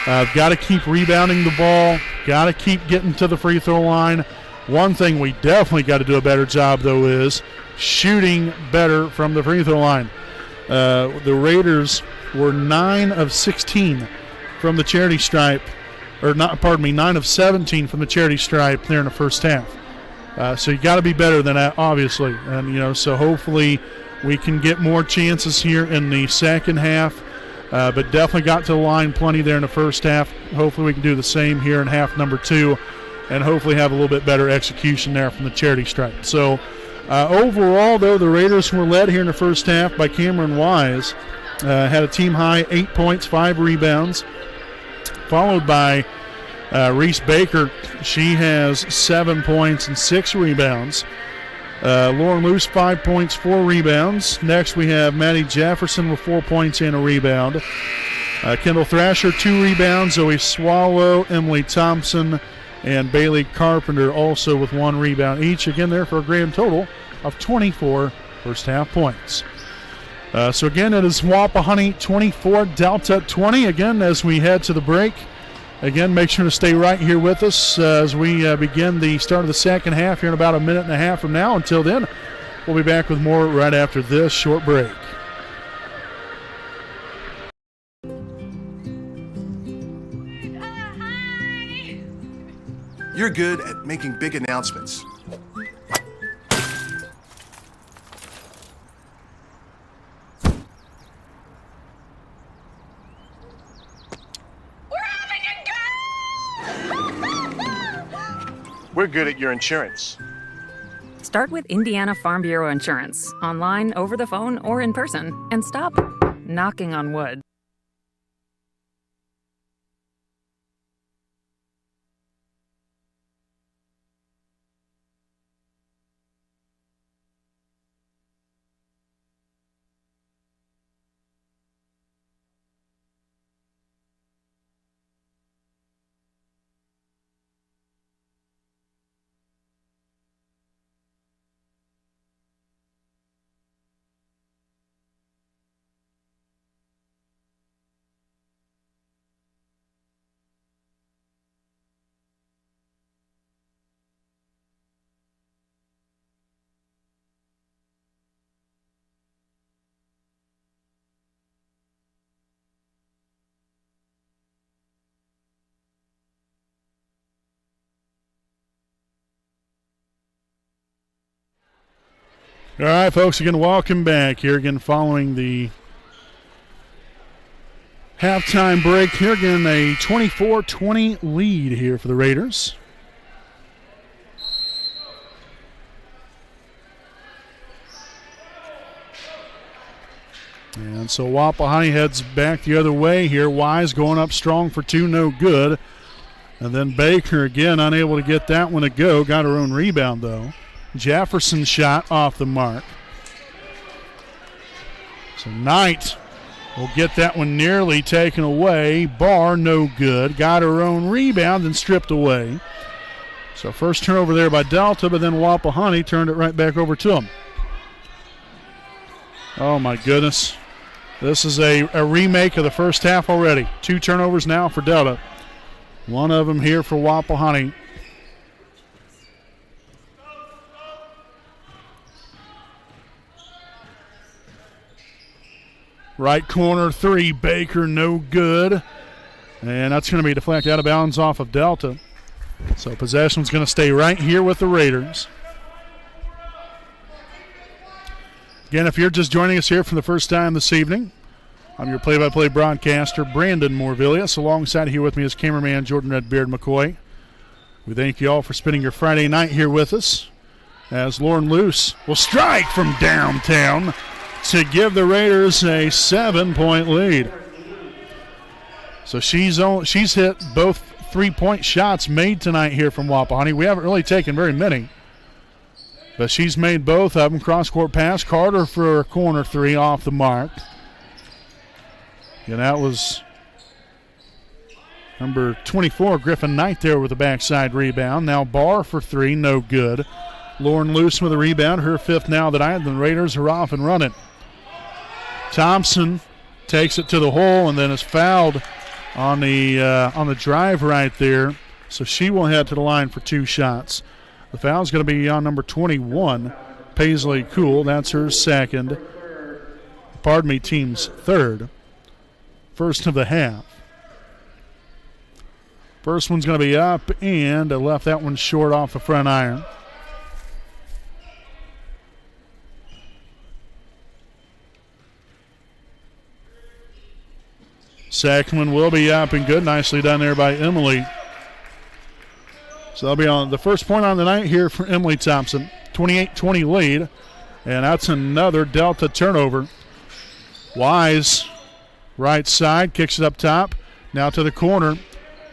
Got to keep rebounding the ball. Got to keep getting to the free throw line. One thing we definitely got to do a better job, though, is shooting better from the free throw line. The Raiders were 9 of 16 from the charity stripe, 9 of 17 from the charity stripe there in the first half. So you got to be better than that, obviously. And, so hopefully we can get more chances here in the second half. But definitely got to the line plenty there in the first half. Hopefully we can do the same here in half number 2 and hopefully have a little bit better execution there from the charity stripe. So overall, though, the Raiders were led here in the first half by Cameron Wise. Had a team high 8 points, 5 rebounds, followed by Reese Baker. She has 7 points and 6 rebounds. Lauren Luce, 5 points, 4 rebounds. Next we have Maddie Jefferson with 4 points and a rebound. Kendall Thrasher, 2 rebounds. Zoe Swallow, Emily Thompson, and Bailey Carpenter also with 1 rebound each. Again there for a grand total of 24 first half points. So again, it is Wapahani 24, Delta 20. Again, as we head to the break. Again, make sure to stay right here with us as we begin the start of the second half here in about a minute and a half from now. Until then, we'll be back with more right after this short break. You're good at making big announcements. We're good at your insurance. Start with Indiana Farm Bureau Insurance, online, over the phone, or in person, and stop knocking on wood. All right, folks, again, welcome back here again following the halftime break here. Again, a 24-20 lead here for the Raiders. And so Wapahani heads back the other way here. Wise going up strong for 2, no good. And then Baker again unable to get that one to go. Got her own rebound, though. Jefferson shot off the mark. So Knight will get that one nearly taken away. Barr, no good. Got her own rebound and stripped away. So first turnover there by Delta, but then Wapahani turned it right back over to him. Oh, my goodness. This is a remake of the first half already. 2 turnovers now for Delta. One of them here for Wapahani. Right corner 3, Baker, no good. And that's going to be deflected out of bounds off of Delta. So possession's going to stay right here with the Raiders. Again, if you're just joining us here for the first time this evening, I'm your play-by-play broadcaster, Brandon Morvillius. Alongside here with me is cameraman Jordan Redbeard McCoy. We thank you all for spending your Friday night here with us as Lauren Luce will strike from downtown to give the Raiders a 7-point lead. So she's hit both 3-point shots made tonight here from Wapahani. We haven't really taken very many, but she's made both of them. Cross-court pass, Carter for a corner 3 off the mark. And that was number 24, Griffin Knight there with a backside rebound. Now Barr for 3, no good. Lauren Luce with a rebound, her 5th now tonight. The Raiders are off and running. Thompson takes it to the hole and then is fouled on the drive right there. So she will head to the line for 2 shots. The foul is going to be on number 21, Paisley Cool. That's her 2nd. Team's 3rd. First of the half. First one's going to be up, and I left that one short off the front iron. Second one will be up and good. Nicely done there by Emily. So that'll be on the first point on the night here for Emily Thompson. 28-20 lead, and that's another Delta turnover. Wise, right side, kicks it up top. Now to the corner.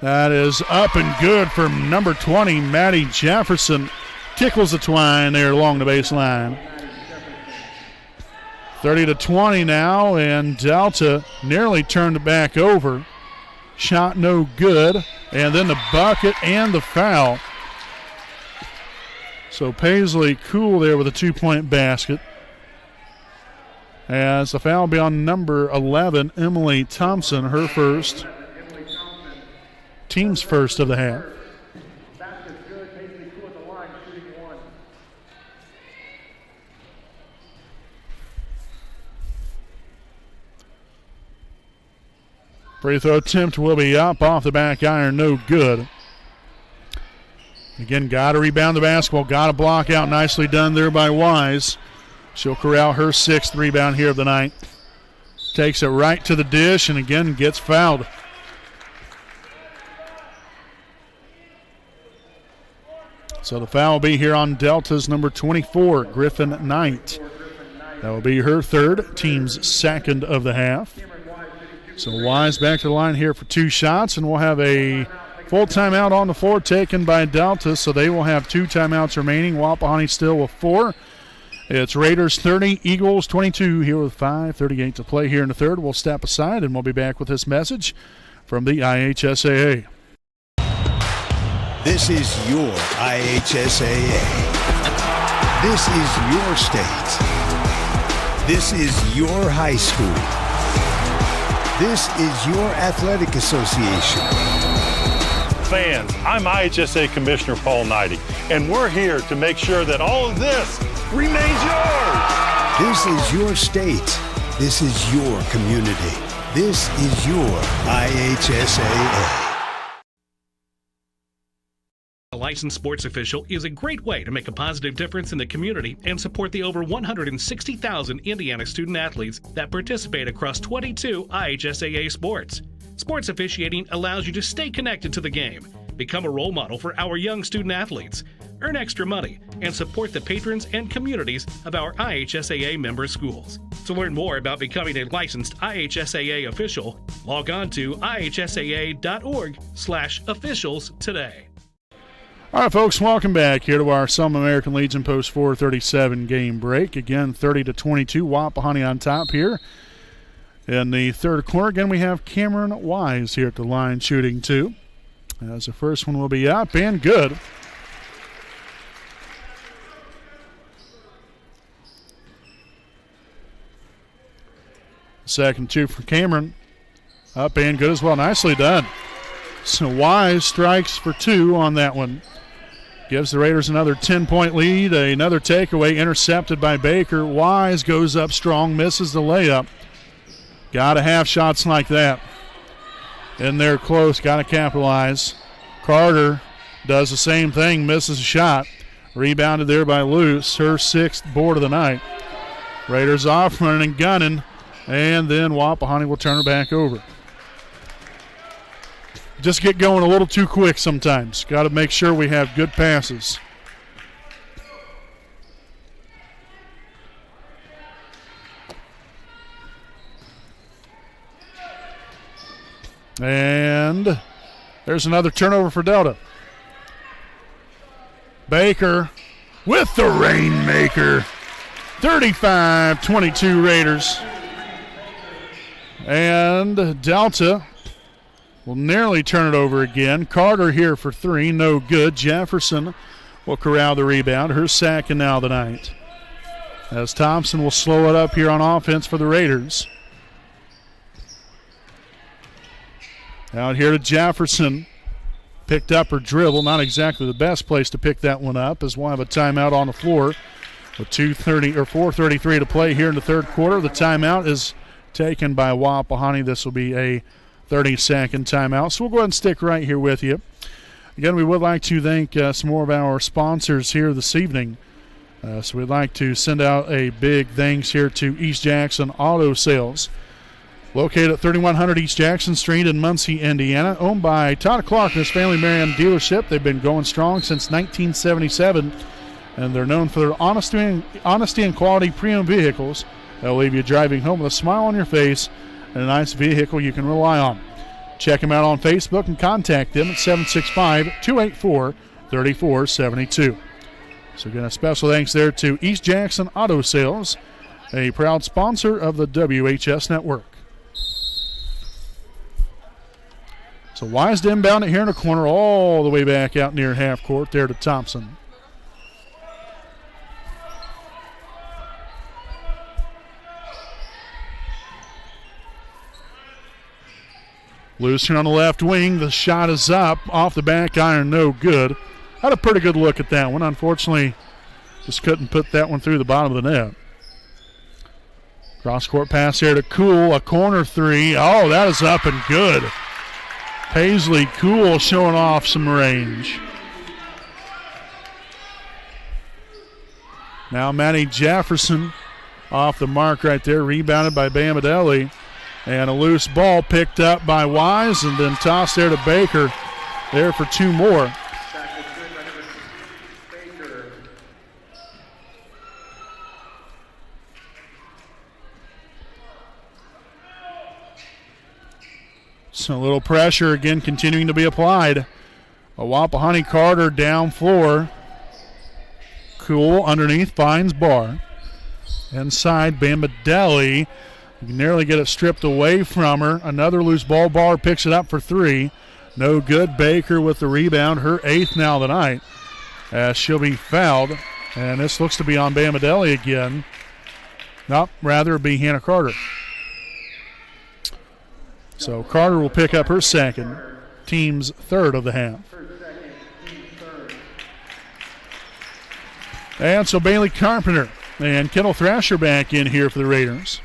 That is up and good from number 20, Maddie Jefferson. Tickles the twine there along the baseline. 30-20 now, and Delta nearly turned it back over. Shot no good, and then the bucket and the foul. So Paisley Cool there with a 2-point basket. As the foul will be on number 11, Emily Thompson, her first. Team's first of the half. Free throw attempt will be up off the back iron, no good. Again, got to rebound the basketball, got to block out. Nicely done there by Wise. She'll corral her 6th rebound here of the night. Takes it right to the dish and again gets fouled. So the foul will be here on Delta's number 24, Griffin Knight. That will be her 3rd, team's 2nd of the half. So Wise back to the line here for 2 shots, and we'll have a full timeout on the floor taken by Delta, so they will have 2 timeouts remaining. Wapahani still with 4. It's Raiders 30, Eagles 22 here with 5:38 to play here in the 3rd. We'll step aside, and we'll be back with this message from the IHSAA. This is your IHSAA. This is your state. This is your high school. This is your athletic association. Fans, I'm IHSA Commissioner Paul Knighty, and we're here to make sure that all of this remains yours. This is your state. This is your community. This is your IHSAA. A licensed sports official is a great way to make a positive difference in the community and support the over 160,000 Indiana student athletes that participate across 22 IHSAA sports. Sports officiating allows you to stay connected to the game, become a role model for our young student athletes, earn extra money, and support the patrons and communities of our IHSAA member schools. To learn more about becoming a licensed IHSAA official, log on to ihsaa.org/officials today. All right, folks, welcome back here to our Selma American Legion Post 437 game break. Again, 30-22, Wapahani on top here. In the 3rd quarter, again, we have Cameron Wise here at the line shooting 2. As the first one will be up and good. Second 2 for Cameron. Up and good as well. Nicely done. So Wise strikes for 2 on that one. Gives the Raiders another 10-point lead. Another takeaway intercepted by Baker. Wise goes up strong, misses the layup. Got to have shots like that. In there close, got to capitalize. Carter does the same thing, misses a shot. Rebounded there by Luce, her 6th board of the night. Raiders off, running and gunning, and then Wapahani will turn it back over. Just get going a little too quick sometimes. Got to make sure we have good passes. And there's another turnover for Delta. Baker with the rainmaker. 35-22 Raiders. And Delta will nearly turn it over again. Carter here for 3, no good. Jefferson will corral the rebound. Her second now of the night. As Thompson will slow it up here on offense for the Raiders. Out here to Jefferson. Picked up her dribble. Not exactly the best place to pick that one up, as we'll have a timeout on the floor with 4:33 to play here in the third quarter. The timeout is taken by Wapahani. This will be a 30-second timeout. So we'll go ahead and stick right here with you. Again, we would like to thank some more of our sponsors here this evening. So we'd like to send out a big thanks here to East Jackson Auto Sales. Located at 3100 East Jackson Street in Muncie, Indiana. Owned by Todd Clark and his family Marion dealership. They've been going strong since 1977. And they're known for their honesty and quality pre-owned vehicles. They'll leave you driving home with a smile on your face and a nice vehicle you can rely on. Check them out on Facebook and contact them at 765-284-3472. So again, a special thanks there to East Jackson Auto Sales, a proud sponsor of the WHS Network. So Wise to inbound it here in the corner all the way back out near half court there to Thompson. Lucian on the left wing. The shot is up off the back iron, no good. Had a pretty good look at that one. Unfortunately, just couldn't put that one through the bottom of the net. Cross-court pass here to Cool, a corner three. Oh, that is up and good. Paisley Cool showing off some range. Now Maddie Jefferson off the mark right there, rebounded by Bamadelli. And a loose ball picked up by Wise and then tossed there to Baker there for two more. So a little pressure again continuing to be applied. A Wapahani Carter down floor. Cool underneath, finds Barr. Inside, Bamadelli. You can nearly get it stripped away from her. Another loose ball. Barr picks it up for three. No good. Baker with the rebound. Her eighth now of the night. As she'll be fouled. And this looks to be on Bamadelli again. Nope, rather it be Hannah Carter. So Carter will pick up her second. Team's third of the half. And so Bailey Carpenter and Kendall Thrasher back in here for the Raiders.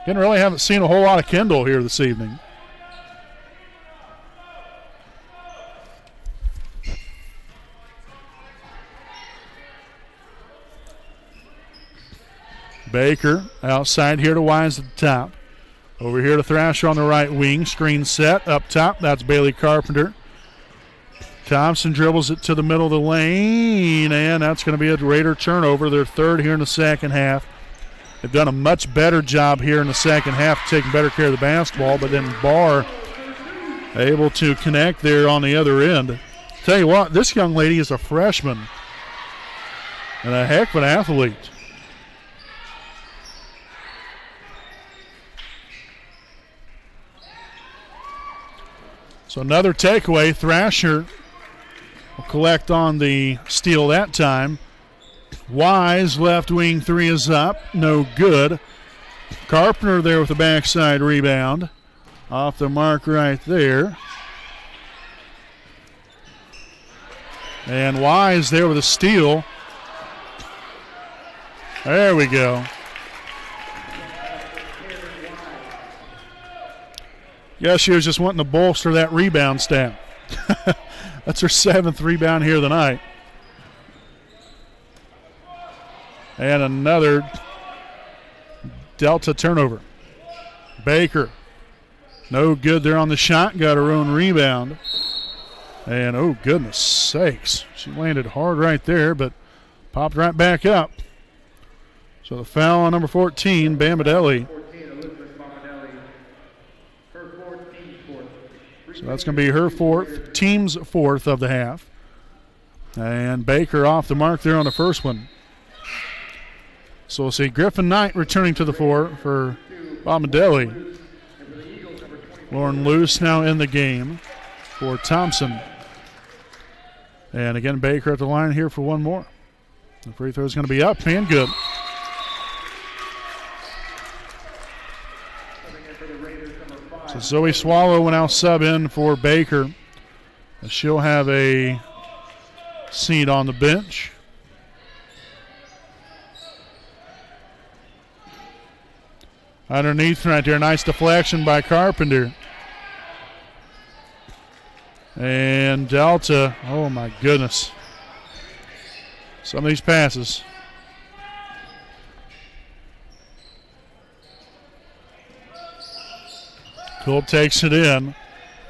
Again, really haven't seen a whole lot of Kendall here this evening. Baker outside here to Wise at the top. Over here to Thrasher on the right wing. Screen set up top. That's Bailey Carpenter. Thompson dribbles it to the middle of the lane, and that's going to be a Raider turnover. Their third here in the second half. They've done a much better job here in the second half, taking better care of the basketball, but then Barr able to connect there on the other end. Tell you what, this young lady is a freshman and a heck of an athlete. So another takeaway. Thrasher will collect on the steal that time. Wise left wing three is up. No good. Carpenter there with the backside rebound. Off the mark right there. And Wise there with a steal. There we go. Yeah, she was just wanting to bolster that rebound stat. That's her seventh rebound here tonight. And another Delta turnover. Baker, no good there on the shot. Got her own rebound. And, oh, goodness sakes. She landed hard right there, but popped right back up. So the foul on number 14, Bamadelli. So that's going to be her fourth, team's fourth of the half. And Baker off the mark there on the first one. So we'll see Griffin Knight returning to the floor for Bamadelli. Lauren Luce now in the game for Thompson. And again, Baker at the line here for one more. The free throw is going to be up and good. So Zoe Swallow will now sub in for Baker. She'll have a seat on the bench. Underneath right there, nice deflection by Carpenter. And Delta, oh my goodness. Some of these passes. Cool takes it in.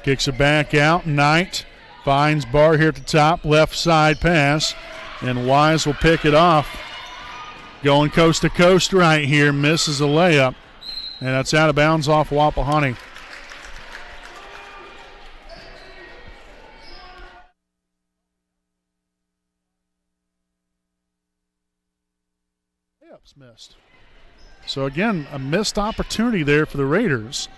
Kicks it back out. Knight finds Barr here at the top. Left side pass. And Wise will pick it off. Going coast to coast right here. Misses a layup. And that's out of bounds off Wapahani. Layups missed. So again, a missed opportunity there for the Raiders.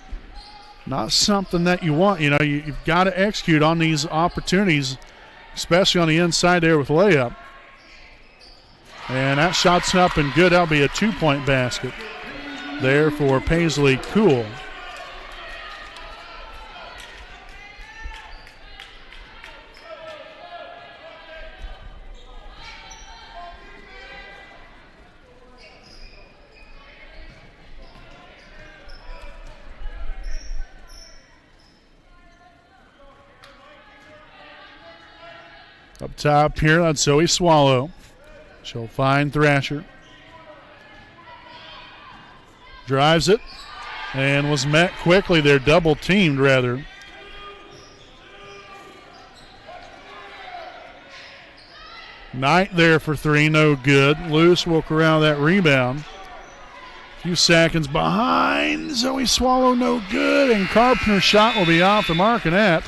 Not something that you want. You know, you've got to execute on these opportunities, especially on the inside there with layup. And that shot's up and good. That'll be a 2-point basket there for Paisley Cool. Up top here, that's Zoe Swallow. She'll find Thrasher. Drives it and was met quickly there, double teamed rather. Knight there for three, no good. Luce will corral that rebound. A few seconds behind. Zoe Swallow, no good. And Carpenter's shot will be off the mark, and that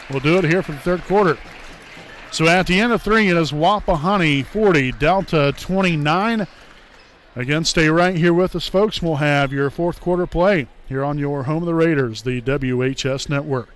will do it here for the third quarter. So at the end of three, it is Wapahani 40, Delta 29. Again, stay right here with us, folks. We'll have your fourth quarter play here on your home of the Raiders, the WHS Network.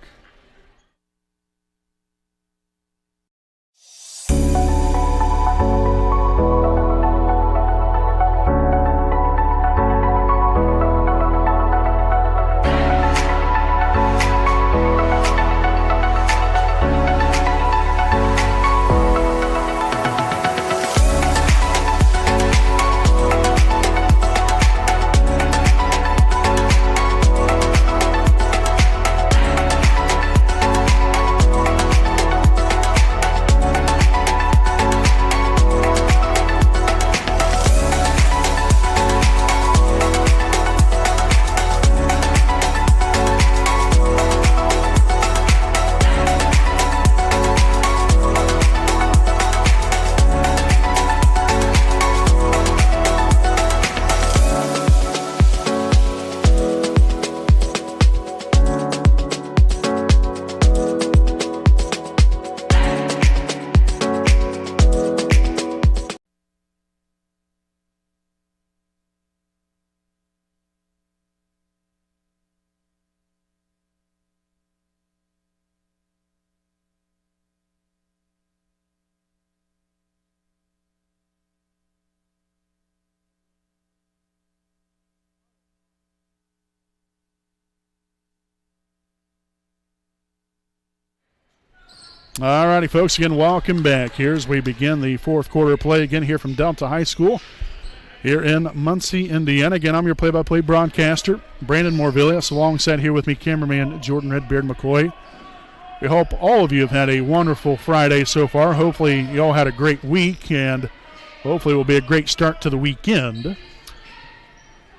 All righty, folks, again, welcome back. Here as we begin the fourth quarter play again here from Delta High School here in Muncie, Indiana. Again, I'm your play-by-play broadcaster, Brandon Morvillius, alongside here with me, cameraman Jordan Redbeard McCoy. We hope all of you have had a wonderful Friday so far. Hopefully you all had a great week, and hopefully it will be a great start to the weekend.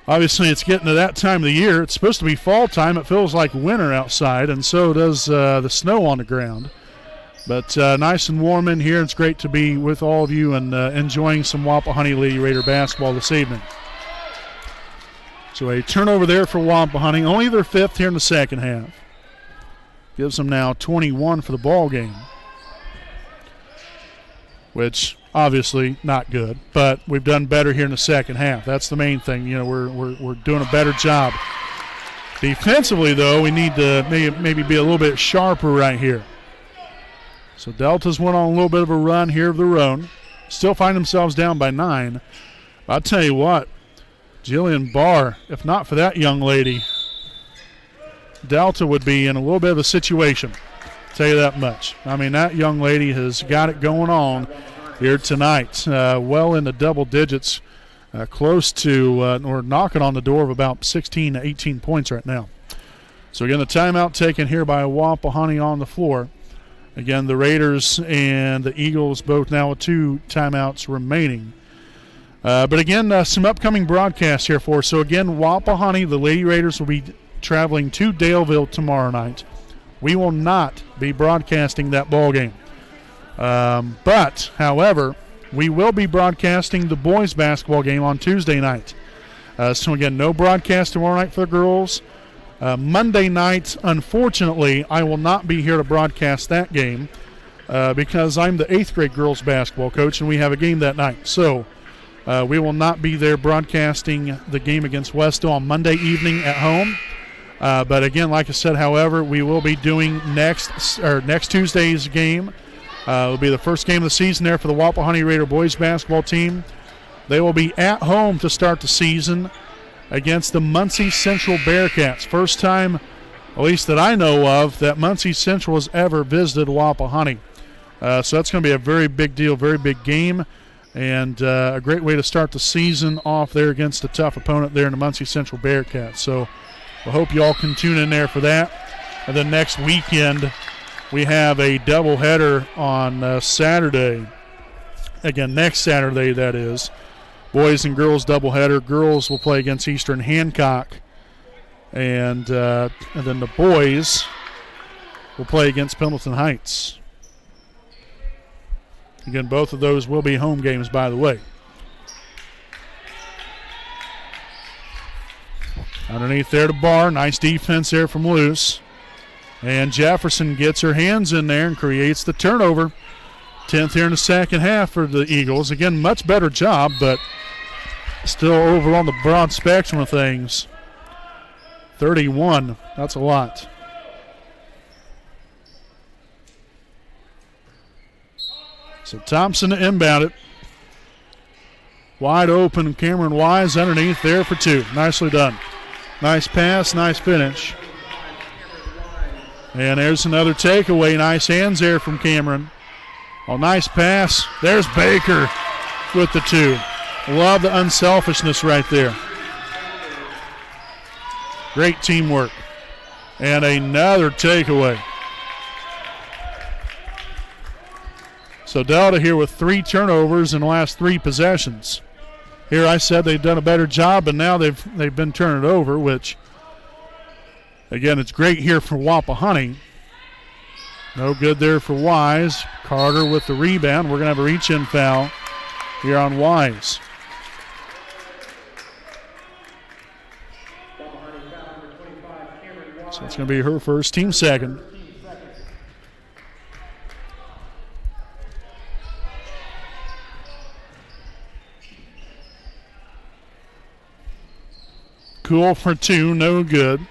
Obviously, it's getting to that time of the year. It's supposed to be fall time. It feels like winter outside, and so does the snow on the ground. But nice and warm in here. It's great to be with all of you and enjoying some Wapahani Lady Raider basketball this evening. So a turnover there for Wapahani, only their fifth here in the second half. Gives them now 21 for the ball game, which obviously not good, but we've done better here in the second half. That's the main thing. You know, we're doing a better job. Defensively, though, we need to maybe be a little bit sharper right here. So Delta's went on a little bit of a run here of their own. Still find themselves down by 9. I'll tell you what, Jillian Barr, if not for that young lady, Delta would be in a little bit of a situation. I'll tell you that much. I mean, that young lady has got it going on here tonight. Well in the double digits, close to or knocking on the door of about 16 to 18 points right now. So again, the timeout taken here by Wapahani on the floor. Again, the Raiders and the Eagles both now with 2 timeouts remaining. But again, some upcoming broadcasts here for us. So again, Wapahani, the Lady Raiders, will be traveling to Daleville tomorrow night. We will not be broadcasting that ball game. But, however, we will be broadcasting the boys basketball game on Tuesday night. So again, no broadcast tomorrow night for the girls. Monday night, unfortunately, I will not be here to broadcast that game because I'm the 8th grade girls basketball coach and we have a game that night. So we will not be there broadcasting the game against Westo on Monday evening at home. But again, like I said, however, we will be doing next Tuesday's game. It'll be the first game of the season there for the Wapahani Raider boys basketball team. They will be at home to start the season against the Muncie Central Bearcats. First time, at least that I know of, that Muncie Central has ever visited Wapahani. So that's going to be a very big deal, very big game, and a great way to start the season off there against a tough opponent there in the Muncie Central Bearcats. So I hope you all can tune in there for that. And then next weekend, we have a doubleheader on Saturday. Again, next Saturday, that is. Boys and girls doubleheader. Girls will play against Eastern Hancock. And then the boys will play against Pendleton Heights. Again, both of those will be home games, by the way. Underneath there to Barr. Nice defense there from Luce. And Jefferson gets her hands in there and creates the turnover. 10th here in the second half for the Eagles. Again, much better job, but still over on the broad spectrum of things. 31, that's a lot. So Thompson to inbound it. Wide open, Cameron Wise underneath there for 2. Nicely done. Nice pass, nice finish. And there's another takeaway. Nice hands there from Cameron. Oh, nice pass. There's Baker with the 2. Love the unselfishness right there. Great teamwork. And another takeaway. So Delta here with 3 turnovers in the last 3 possessions. Here I said they've done a better job, but now they've been turning it over, which, again, it's great here for Wapahani. No good there for Wise. Carter with the rebound. We're going to have a reach-in foul here on Wise. So it's going to be her first, team second. Cool for 2, no good.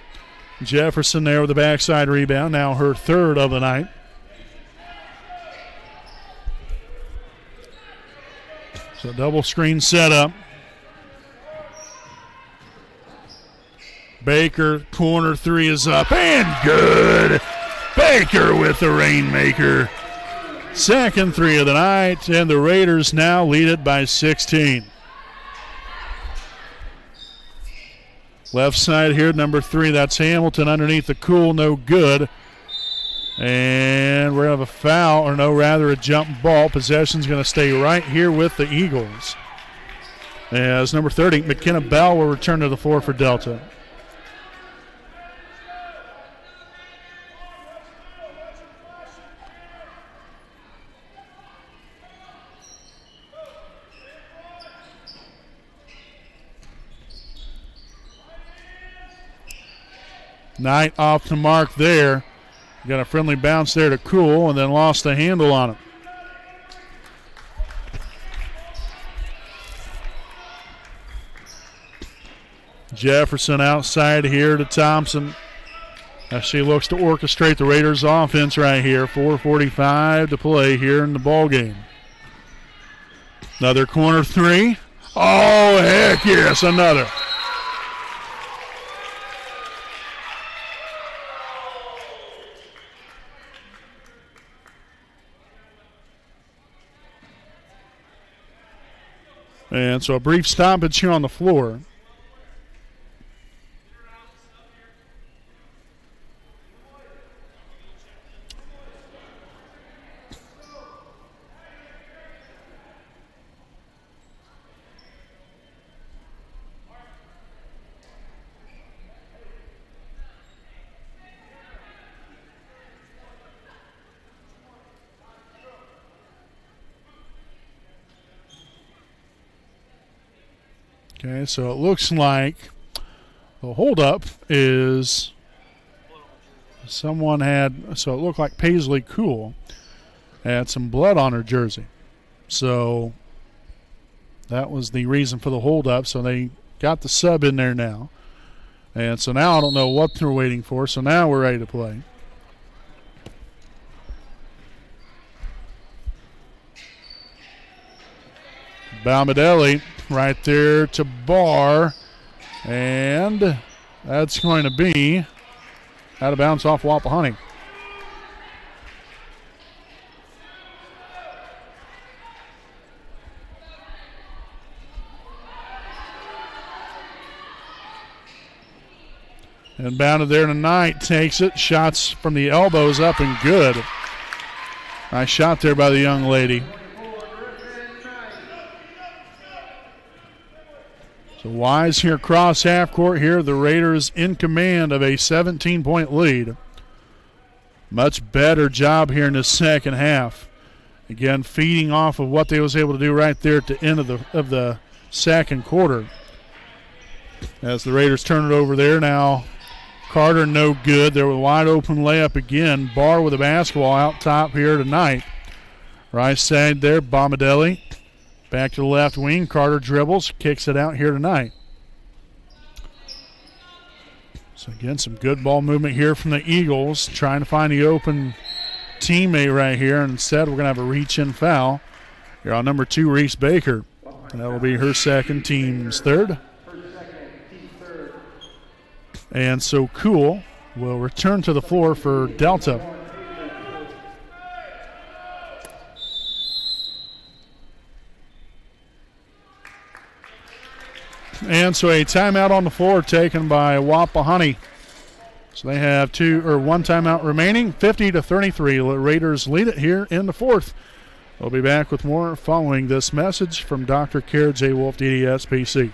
Jefferson there with the backside rebound, now her 3rd of the night. So double screen setup. Baker, corner 3 is up and good. Baker with the rainmaker. Second 3 of the night, and the Raiders now lead it by 16. Left side here, number 3, that's Hamilton underneath the cool, no good. And we're going to have a foul, or no, rather a jump ball. Possession's going to stay right here with the Eagles. As number 30, McKenna Bell, will return to the floor for Delta. Knight off the mark there. Got a friendly bounce there to Cool and then lost the handle on it. Jefferson outside here to Thompson. as she looks to orchestrate the Raiders' offense right here. 4:45 to play here in the ball game. Another corner three. Oh, heck yes, another. And so a brief stoppage here on the floor. Okay, so it looks like the holdup is someone had, so it looked like Paisley Cool had some blood on her jersey. So that was the reason for the holdup. So they got the sub in there now. And so now I don't know what they're waiting for. So now we're ready to play. Balmadelli right there to Barr, and that's going to be out of bounds off Wapahani. And bounded there tonight, takes it, shots from the elbows up and good. Nice shot there by the young lady. So Wise here across half court here. The Raiders in command of a 17-point lead. Much better job here in the second half. Again, feeding off of what they was able to do right there at the end of the second quarter. As the Raiders turn it over there now. Carter no good. There was a wide open layup again. Barr with a basketball out top here tonight. Right side there, Balmadelli. Back to the left wing. Carter dribbles, kicks it out here tonight. So again, some good ball movement here from the Eagles, trying to find the open teammate right here. And instead, we're going to have a reach-in foul here on number 2, Reese Baker. And that will be her second, team's third. And so Cool will return to the floor for Delta. And so a timeout on the floor taken by Wapahani. So they have one timeout remaining. 50-33. The Raiders lead it here in the fourth. We'll be back with more following this message from Dr. Caird J. Wolf, DDS PC.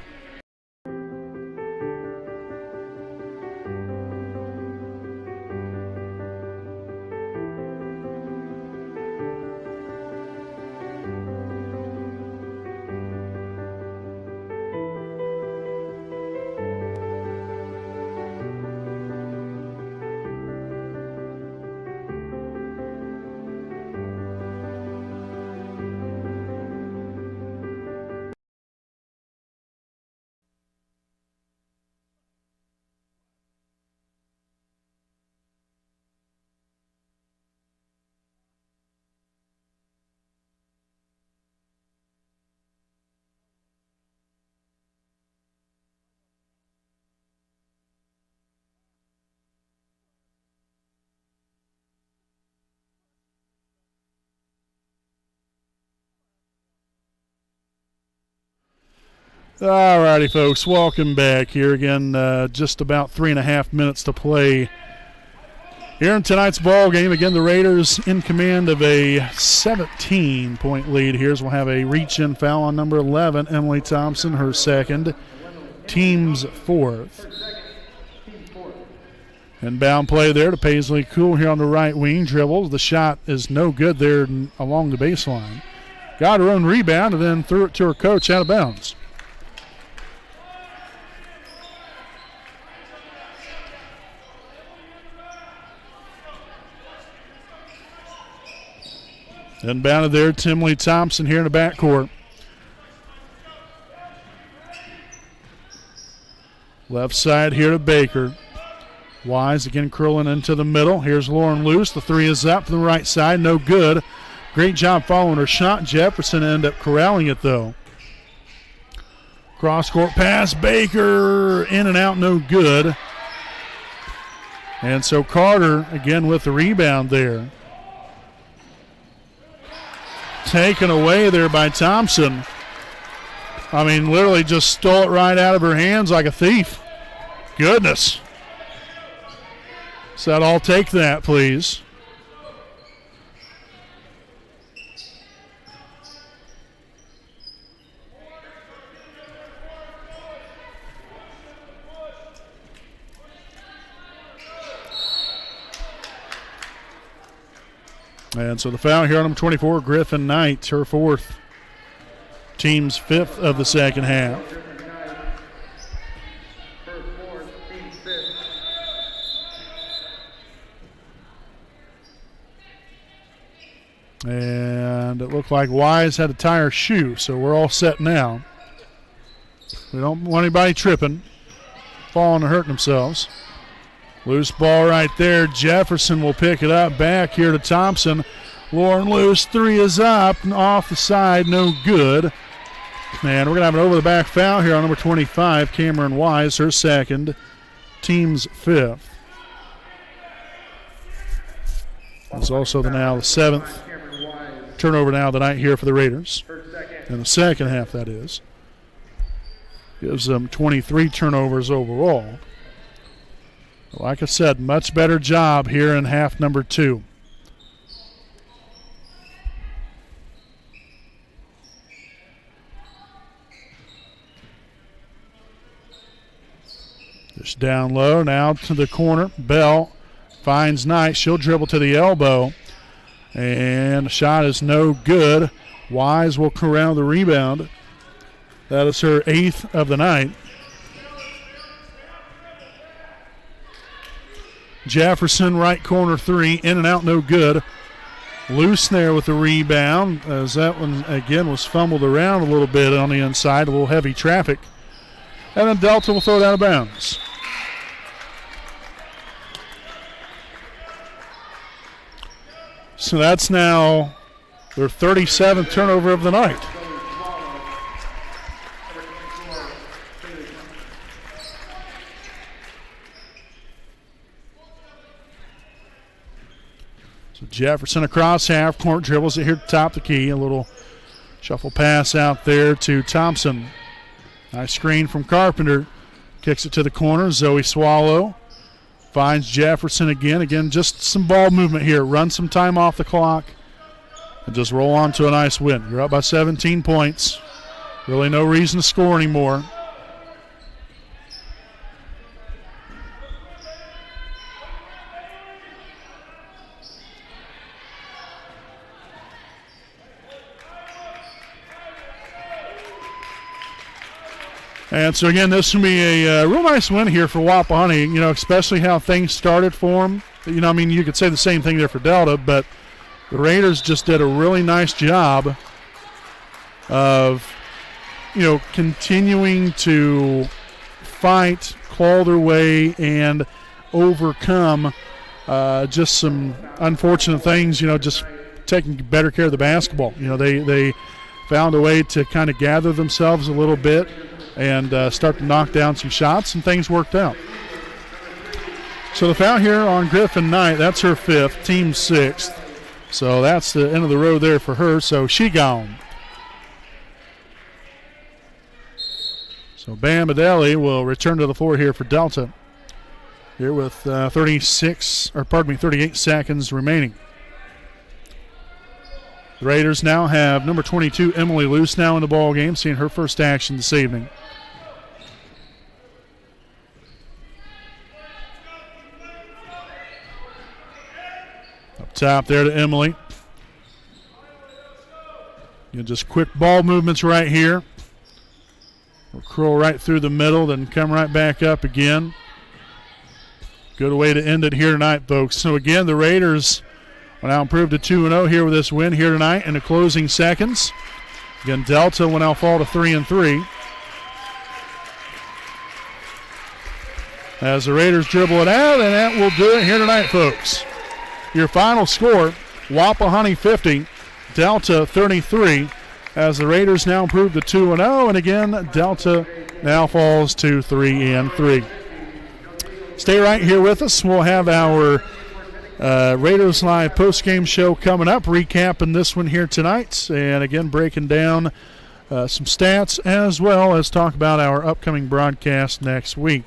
All righty, folks, welcome back here again. Just about 3.5 minutes to play here in tonight's ball game. Again, the Raiders in command of a 17-point lead here. We'll have a reach-in foul on number 11, Emily Thompson, her second, team's fourth. Inbound play there to Paisley Cool here on the right wing. Dribbles. The shot is no good there along the baseline. Got her own rebound and then threw it to her coach out of bounds. Inbounded there, Timley Thompson here in the backcourt. Left side here to Baker. Wise again curling into the middle. Here's Lauren Luce. The three is up from the right side. No good. Great job following her shot. Jefferson ended up corralling it, though. Cross-court pass. Baker in and out. No good. And so Carter again with the rebound there. Taken away there by Thompson. I mean, literally just stole it right out of her hands like a thief. Goodness. So I'll take that, please. And so the foul here on number 24, Griffin Knight, her fourth. Team's fifth of the second half. And it looked like Wise had to tie her shoe, so we're all set now. We don't want anybody tripping, falling and hurting themselves. Loose ball right there. Jefferson will pick it up. Back here to Thompson. Lauren Luce, three is up and off the side, no good. And we're going to have an over-the-back foul here on number 25, Cameron Wise, her second, team's fifth. It's also now the seventh turnover now of the night here for the Raiders. In the second half, that is. Gives them 23 turnovers overall. Like I said, much better job here in half number 2. Just down low, now to the corner. Bell finds Knight. She'll dribble to the elbow. And the shot is no good. Wise will corral the rebound. That is her 8th of the night. Jefferson, right corner three, in and out, no good. Loose there with the rebound, as that one again was fumbled around a little bit on the inside, a little heavy traffic. And then Delta will throw it out of bounds. So that's now their 37th turnover of the night. So Jefferson across half court, dribbles it here to top the key. A little shuffle pass out there to Thompson. Nice screen from Carpenter. Kicks it to the corner. Zoe Swallow finds Jefferson again. Again, just some ball movement here. Run some time off the clock and just roll on to a nice win. You're up by 17 points. Really no reason to score anymore. And so, again, this will be a real nice win here for Wapahani, you know, especially how things started for them. You know, I mean, you could say the same thing there for Delta, but the Raiders just did a really nice job of, you know, continuing to fight, claw their way, and overcome just some unfortunate things, you know, just taking better care of the basketball. You know, they found a way to kind of gather themselves a little bit and start to knock down some shots, and things worked out. So the foul here on Griffin Knight, that's her 5th, team 6th. So that's the end of the road there for her, so she gone. So Bam Adeli will return to the floor here for Delta, here with 38 seconds remaining. The Raiders now have number 22, Emily Luce, now in the ball game, seeing her first action this evening. Up top there to Emily. Just quick ball movements right here. We'll curl right through the middle, then come right back up again. Good way to end it here tonight, folks. So again, the Raiders will now improve to 2-0 here with this win here tonight in the closing seconds. Again, Delta will now fall to 3-3. as the Raiders dribble it out, and that will do it here tonight, folks. Your final score, Wapahani 50, Delta 33, as the Raiders now improve to 2-0, and again, Delta now falls to 3-3. Stay right here with us. We'll have our Raiders Live postgame show coming up, recapping this one here tonight, and again, breaking down some stats as well as talk about our upcoming broadcast next week.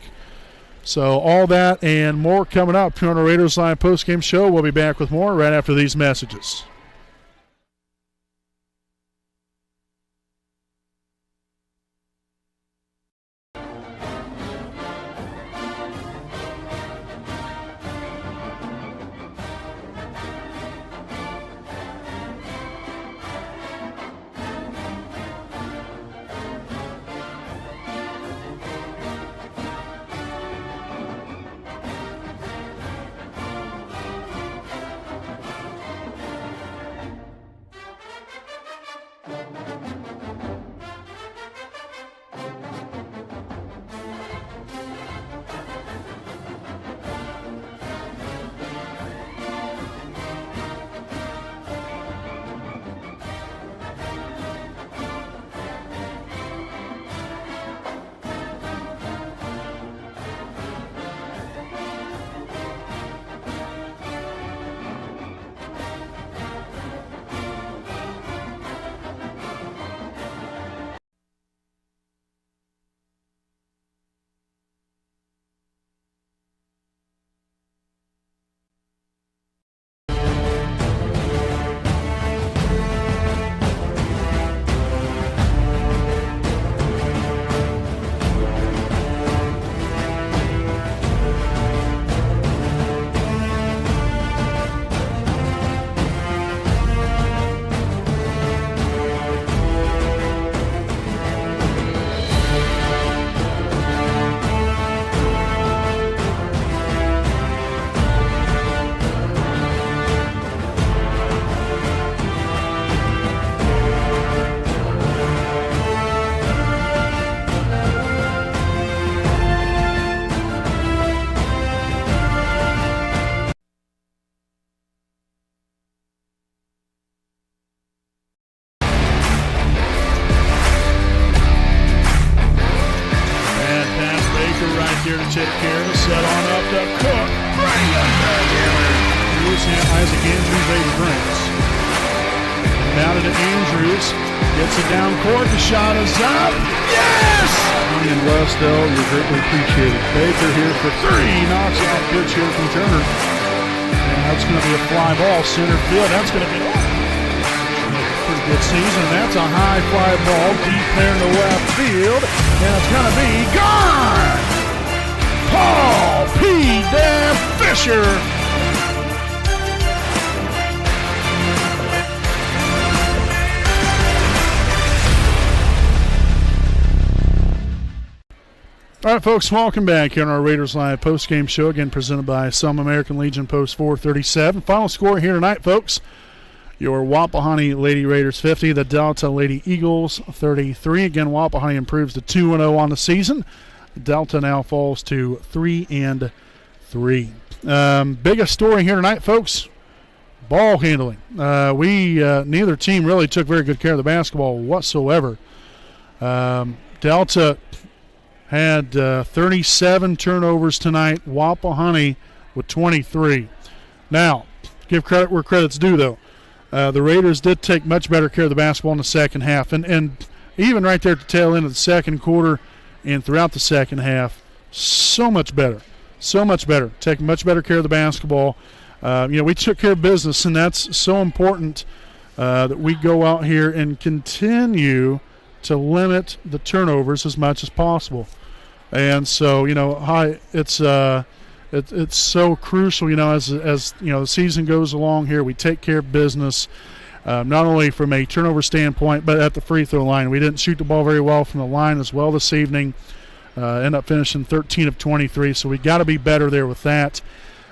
So all that and more coming up on our Raiders Live postgame show. We'll be back with more right after these messages. Shot is up. Yes! Ryan Westell, you're greatly appreciated. Baker here for three. Knocks out pitch here from Turner. And that's going to be a fly ball. Center field. That's going to be a pretty good season. That's a high fly ball deep there in the left field. And it's going to be gone! Paul P. Dan Fisher. All right, folks, welcome back here on our Raiders Live postgame show, again presented by Some American Legion Post 437. Final score here tonight, folks, your Wapahani Lady Raiders 50, the Delta Lady Eagles 33. Again, Wapahani improves to 2-0 on the season. Delta now falls to 3-3. Biggest story here tonight, folks, ball handling. Neither team really took very good care of the basketball whatsoever. Delta had 37 turnovers tonight. Wapahani with 23. Now, give credit where credit's due, though. The Raiders did take much better care of the basketball in the second half. And even right there at the tail end of the second quarter and throughout the second half, so much better. So much better. Taking much better care of the basketball. We took care of business, and that's so important that we go out here and continue to limit the turnovers as much as possible. And so, it's so crucial, as the season goes along here, we take care of business, not only from a turnover standpoint, but at the free throw line. We didn't shoot the ball very well from the line as well this evening. End up finishing 13 of 23, so we got to be better there with that.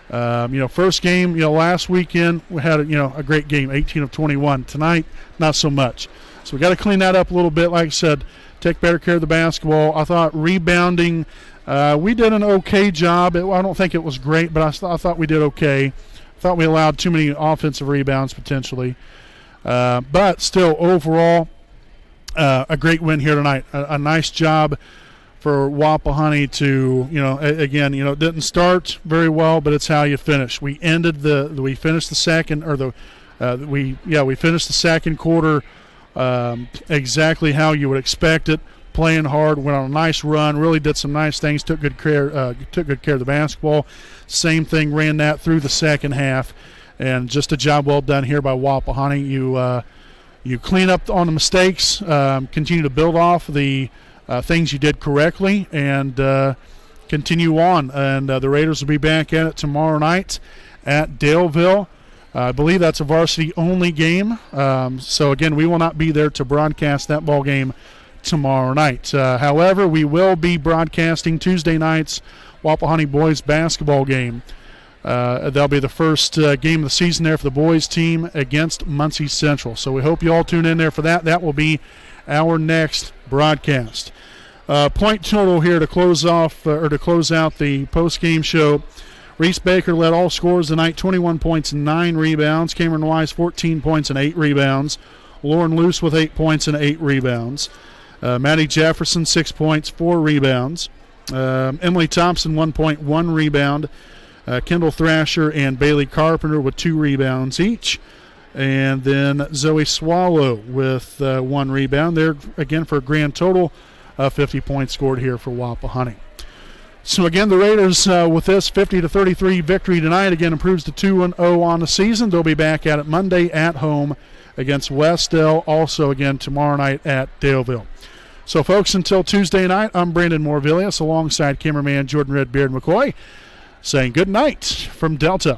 First game, last weekend we had a great game, 18 of 21. Tonight, not so much. So we got to clean that up a little bit. Like I said, take better care of the basketball. I thought rebounding We did an okay job. I don't think it was great, but I thought we did okay. I thought we allowed too many offensive rebounds potentially. But still, overall, a great win here tonight. A nice job for Wapahani to, again, it didn't start very well, but it's how you finish. We finished the second, we finished the second quarter exactly how you would expect it. Playing hard, went on a nice run, really did some nice things, took good care of the basketball. Same thing, ran that through the second half, and just a job well done here by Wapahani. You clean up on the mistakes, continue to build off the things you did correctly, and continue on. And the Raiders will be back at it tomorrow night at Daleville. I believe that's a varsity-only game. So, again, we will not be there to broadcast that ball game tomorrow night. However, we will be broadcasting Tuesday night's Wapahani boys basketball game. That'll be the first game of the season there for the boys team against Muncie Central. So we hope you all tune in there for that. That will be our next broadcast. Point total here to close off to close out the post-game show. Reese Baker led all scorers tonight, 21 points and 9 rebounds. Cameron Wise, 14 points and 8 rebounds. Lauren Luce with 8 points and 8 rebounds. Maddie Jefferson, 6 points, 4 rebounds. Emily Thompson, 1 point, 1 rebound. Kendall Thrasher and Bailey Carpenter with 2 rebounds each. And then Zoe Swallow with 1 rebound. There, again, for a grand total of 50 points scored here for Wapahani. So, again, the Raiders with this 50-33 victory tonight, again, improves to 2-0 on the season. They'll be back at it Monday at home against Westdale, also, again, tomorrow night at Daleville. So, folks, until Tuesday night, I'm Brandon Morvillius alongside cameraman Jordan Redbeard McCoy saying good night from Delta.